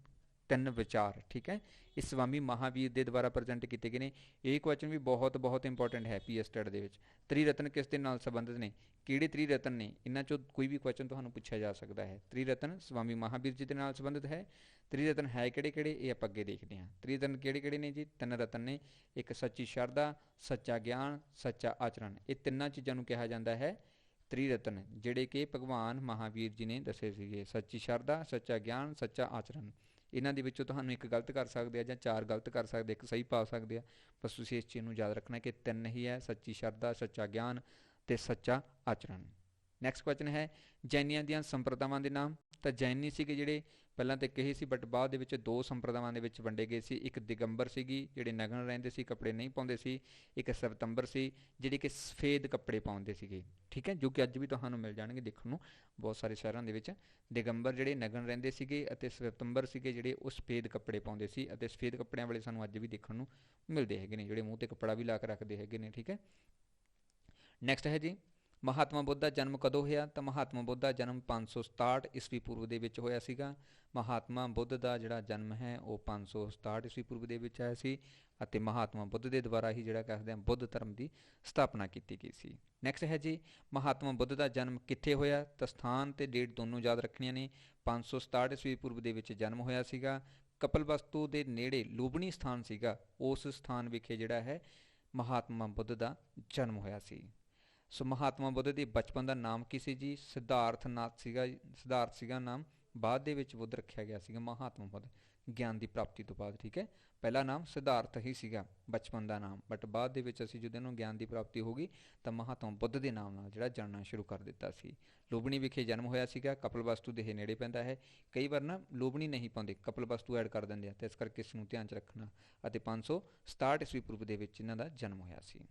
Speaker 1: 3 ਵਿਚਾਰ, ਠੀਕ ਹੈ, ਇਹ ਸਵਾਮੀ ਮਹਾਵੀਰ ਦੇ ਦੁਆਰਾ ਪ੍ਰੈਜੈਂਟ ਕੀਤੇ ਗਏ ਨੇ। ਇਹ ਕੁਐਸਚਨ ਵੀ ਬਹੁਤ ਇੰਪੋਰਟੈਂਟ ਹੈ ਪੀਐਸ ਟੈਟ ਦੇ ਵਿੱਚ। ਤ੍ਰਿਰਤਨ ਕਿਸ ਦੇ ਨਾਲ ਸੰਬੰਧਿਤ ਨੇ? ਕਿਹੜੇ ਤ੍ਰਿਰਤਨ ਨੇ? ਇਹਨਾਂ ਚੋਂ ਕੋਈ ਵੀ ਕੁਐਸਚਨ ਤੁਹਾਨੂੰ ਪੁੱਛਿਆ ਜਾ ਸਕਦਾ ਹੈ। ਤ੍ਰਿਰਤਨ ਸਵਾਮੀ ਮਹਾਵੀਰ ਜੀ ਦੇ ਨਾਲ ਸੰਬੰਧਿਤ ਹੈ। ਤ੍ਰਿਰਤਨ ਹੈ ਕਿਹੜੇ ਇਹ ਆਪਾਂ ਅੱਗੇ ਦੇਖਦੇ ਹਾਂ। ਤ੍ਰਿਰਤਨ ਕਿਹੜੇ ਨੇ ਜੀ? 3 ਰਤਨ ਨੇ। ਇੱਕ ਸੱਚੀ ਸ਼ਰਧਾ, ਸੱਚਾ ਗਿਆਨ, ਸੱਚਾ ਆਚਰਣ। ਇਹ ਤਿੰਨਾਂ ਚੀਜ਼ਾਂ ਨੂੰ ਕਿਹਾ ਜਾਂਦਾ ਹੈ ਤ੍ਰਿਰਤਨ, ਜਿਹੜੇ ਕਿ ਭਗਵਾਨ ਮਹਾਵੀਰ ਜੀ ਨੇ ਦੱਸੇ ਸੀਗੇ। ਸੱਚੀ ਸ਼ਰਧਾ, ਸੱਚਾ ਗਿਆਨ, ਸੱਚਾ ਆਚਰਣ। ਇਹਨਾਂ ਦੇ ਵਿੱਚੋਂ ਤੁਹਾਨੂੰ ਇੱਕ ਗਲਤ ਕਰ ਸਕਦੇ ਆ ਜਾਂ 4 ਗਲਤ ਕਰ ਸਕਦੇ, ਇੱਕ ਸਹੀ ਪਾ ਸਕਦੇ ਆ। ਬਸ ਤੁਸੀਂ ਇਸ ਚੀਜ਼ ਨੂੰ ਯਾਦ ਰੱਖਣਾ ਕਿ 3 ਹੀ ਹੈ, ਸੱਚੀ ਸ਼ਰਧਾ, ਸੱਚਾ ਗਿਆਨ ਅਤੇ ਸੱਚਾ ਆਚਰਣ। ਨੈਕਸਟ ਕੁਐਸਚਨ ਹੈ ਜੈਨੀਆਂ ਦੀਆਂ ਸੰਪਰਦਾਵਾਂ ਦੇ ਨਾਮ। ਤਾਂ ਜੈਨੀ ਸੀਗੇ ਜਿਹੜੇ ਪਹਿਲਾਂ ਤਾਂ ਕਹੇ ਸੀ, ਬਟ ਬਾਅਦ ਦੇ ਵਿੱਚ 2 ਸੰਪਰਦਾਵਾਂ ਦੇ ਵਿੱਚ ਵੰਡੇ ਗਏ ਸੀ। ਇੱਕ ਦਿਗੰਬਰ ਸੀਗੀ, ਜਿਹੜੇ ਨਗਨ ਰਹਿੰਦੇ ਸੀ, ਕੱਪੜੇ ਨਹੀਂ ਪਾਉਂਦੇ ਸੀ। ਇੱਕ ਸਵਤੰਬਰ ਸੀ, ਜਿਹੜੇ ਕਿ ਸਫੇਦ ਕੱਪੜੇ ਪਾਉਂਦੇ ਸੀਗੇ, ਠੀਕ ਹੈ, ਜੋ ਕਿ ਅੱਜ ਵੀ ਤੁਹਾਨੂੰ ਮਿਲ ਜਾਣਗੇ ਦੇਖਣ ਨੂੰ ਬਹੁਤ ਸਾਰੇ ਸ਼ਹਿਰਾਂ ਦੇ ਵਿੱਚ। ਦਿਗੰਬਰ ਜਿਹੜੇ ਨਗਨ ਰਹਿੰਦੇ ਸੀਗੇ, ਅਤੇ ਸਵਤੰਬਰ ਸੀਗੇ ਜਿਹੜੇ ਉਹ ਸਫੇਦ ਕੱਪੜੇ ਪਾਉਂਦੇ ਸੀ। ਅਤੇ ਸਫੇਦ ਕੱਪੜਿਆਂ ਵਾਲੇ ਸਾਨੂੰ ਅੱਜ ਵੀ ਦੇਖਣ ਨੂੰ ਮਿਲਦੇ ਹੈਗੇ ਨੇ, ਜਿਹੜੇ ਮੂੰਹ 'ਤੇ ਕੱਪੜਾ ਵੀ ਲਾ ਕੇ ਰੱਖਦੇ ਹੈਗੇ ਨੇ, ਠੀਕ ਹੈ। ਨੈਕਸਟ ਹੈ ਜੀ ਮਹਾਤਮਾ ਬੁੱਧ ਦਾ ਜਨਮ ਕਦੋਂ ਹੋਇਆ? ਤਾਂ ਮਹਾਤਮਾ ਬੁੱਧ ਦਾ ਜਨਮ 567 ਈਸਵੀ ਪੂਰਵ ਦੇ ਵਿੱਚ ਹੋਇਆ ਸੀਗਾ। ਮਹਾਤਮਾ ਬੁੱਧ ਦਾ ਜਿਹੜਾ ਜਨਮ ਹੈ ਉਹ 567 ਈਸਵੀ ਪੂਰਵ ਦੇ ਵਿੱਚ ਆਇਆ ਸੀ, ਅਤੇ ਮਹਾਤਮਾ ਬੁੱਧ ਦੇ ਦੁਆਰਾ ਹੀ ਜਿਹੜਾ ਕਹਿੰਦੇ ਹਾਂ ਬੁੱਧ ਧਰਮ ਦੀ ਸਥਾਪਨਾ ਕੀਤੀ ਗਈ ਸੀ। ਨੈਕਸਟ ਹੈ ਜੀ ਮਹਾਤਮਾ ਬੁੱਧ ਦਾ ਜਨਮ ਕਿੱਥੇ ਹੋਇਆ? ਤਾਂ ਸਥਾਨ ਅਤੇ ਡੇਟ ਦੋਨੋਂ ਯਾਦ ਰੱਖਣੀਆਂ ਨੇ। 567 ਈਸਵੀ ਪੂਰਵ ਦੇ ਵਿੱਚ ਜਨਮ ਹੋਇਆ ਸੀਗਾ। ਕਪਿਲਵਸਤੂ ਦੇ ਨੇੜੇ ਲੂਬਣੀ ਸਥਾਨ ਸੀਗਾ, ਉਸ ਸਥਾਨ ਵਿਖੇ ਜਿਹੜਾ ਹੈ ਮਹਾਤਮਾ ਬੁੱਧ ਦਾ ਜਨਮ ਹੋਇਆ ਸੀ। ਸੋ ਮਹਾਤਮਾ ਬੁੱਧ ਦੇ ਬਚਪਨ ਦਾ ਨਾਮ ਕੀ ਸੀ ਜੀ? ਸਿਧਾਰਥਨਾਥ ਸੀਗਾ। ਸਿਧਾਰਥ ਸੀਗਾ ਨਾਮ, ਬਾਅਦ ਦੇ ਵਿੱਚ ਬੁੱਧ ਰੱਖਿਆ ਗਿਆ ਸੀਗਾ ਮਹਾਤਮਾ ਬੁੱਧ ਗਿਆਨ ਦੀ ਪ੍ਰਾਪਤੀ ਤੋਂ ਬਾਅਦ, ਠੀਕ ਹੈ। ਪਹਿਲਾ ਨਾਮ ਸਿਧਾਰਥ ਹੀ ਸੀਗਾ ਬਚਪਨ ਦਾ ਨਾਮ, ਬਟ ਬਾਅਦ ਦੇ ਵਿੱਚ ਅਸੀਂ ਜਦੋਂ ਇਹਨੂੰ ਗਿਆਨ ਦੀ ਪ੍ਰਾਪਤੀ ਹੋ ਗਈ ਤਾਂ ਮਹਾਤਮਾ ਬੁੱਧ ਦੇ ਨਾਮ ਨਾਲ ਜਿਹੜਾ ਜਾਣਨਾ ਸ਼ੁਰੂ ਕਰ ਦਿੱਤਾ ਸੀ। ਲੁੰਬਣੀ ਵਿਖੇ ਜਨਮ ਹੋਇਆ ਸੀਗਾ, ਕਪਿਲਵਸਤੂ ਦੇ ਨੇੜੇ ਪੈਂਦਾ ਹੈ। ਕਈ ਵਾਰ ਨਾ ਲੁੰਬਣੀ ਨਹੀਂ ਪਾਉਂਦੇ, ਕਪਿਲਵਸਤੂ ਐਡ ਕਰ ਦਿੰਦੇ ਆ, ਅਤੇ ਇਸ ਕਰਕੇ ਇਸ ਨੂੰ ਧਿਆਨ 'ਚ ਰੱਖਣਾ। ਅਤੇ 567 ਈਸਵੀ ਪੂਰਵ ਦੇ ਵਿੱਚ ਇਹਨਾਂ ਦਾ ਜਨਮ ਹੋਇਆ ਸੀ।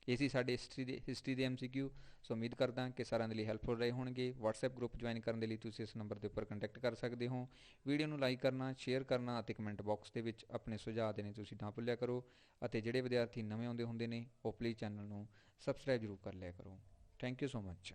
Speaker 1: ਇਹ ਸੀ ਸਾਡੇ ਹਿਸਟਰੀ ਦੇ MCQ। ਸੋ ਉਮੀਦ ਕਰਦਾ ਕਿ ਸਾਰਿਆਂ ਦੇ ਲਈ ਹੈਲਪਫੁਲ ਰਹੇ ਹੋਣਗੇ। WhatsApp ਗਰੁੱਪ ਜੁਆਇਨ ਕਰਨ ਦੇ ਲਈ ਤੁਸੀਂ ਇਸ ਨੰਬਰ ਦੇ ਉੱਪਰ ਕੰਟੈਕਟ ਕਰ ਸਕਦੇ ਹੋ। ਵੀਡੀਓ ਨੂੰ ਲਾਈਕ ਕਰਨਾ, ਸ਼ੇਅਰ ਕਰਨਾ ਅਤੇ ਕਮੈਂਟ ਬਾਕਸ ਦੇ ਵਿੱਚ ਆਪਣੇ ਸੁਝਾਅ ਦੇਣੇ ਤੁਸੀਂ ਨਾ ਭੁੱਲਿਆ ਕਰੋ। ਅਤੇ ਜਿਹੜੇ ਵਿਦਿਆਰਥੀ ਨਵੇਂ ਆਉਂਦੇ ਹੁੰਦੇ ਨੇ ਉਹ ਪਲੀਜ਼ ਚੈਨਲ ਨੂੰ ਸਬਸਕ੍ਰਾਈਬ ਜ਼ਰੂਰ ਕਰ ਲਿਆ ਕਰੋ। Thank you so much.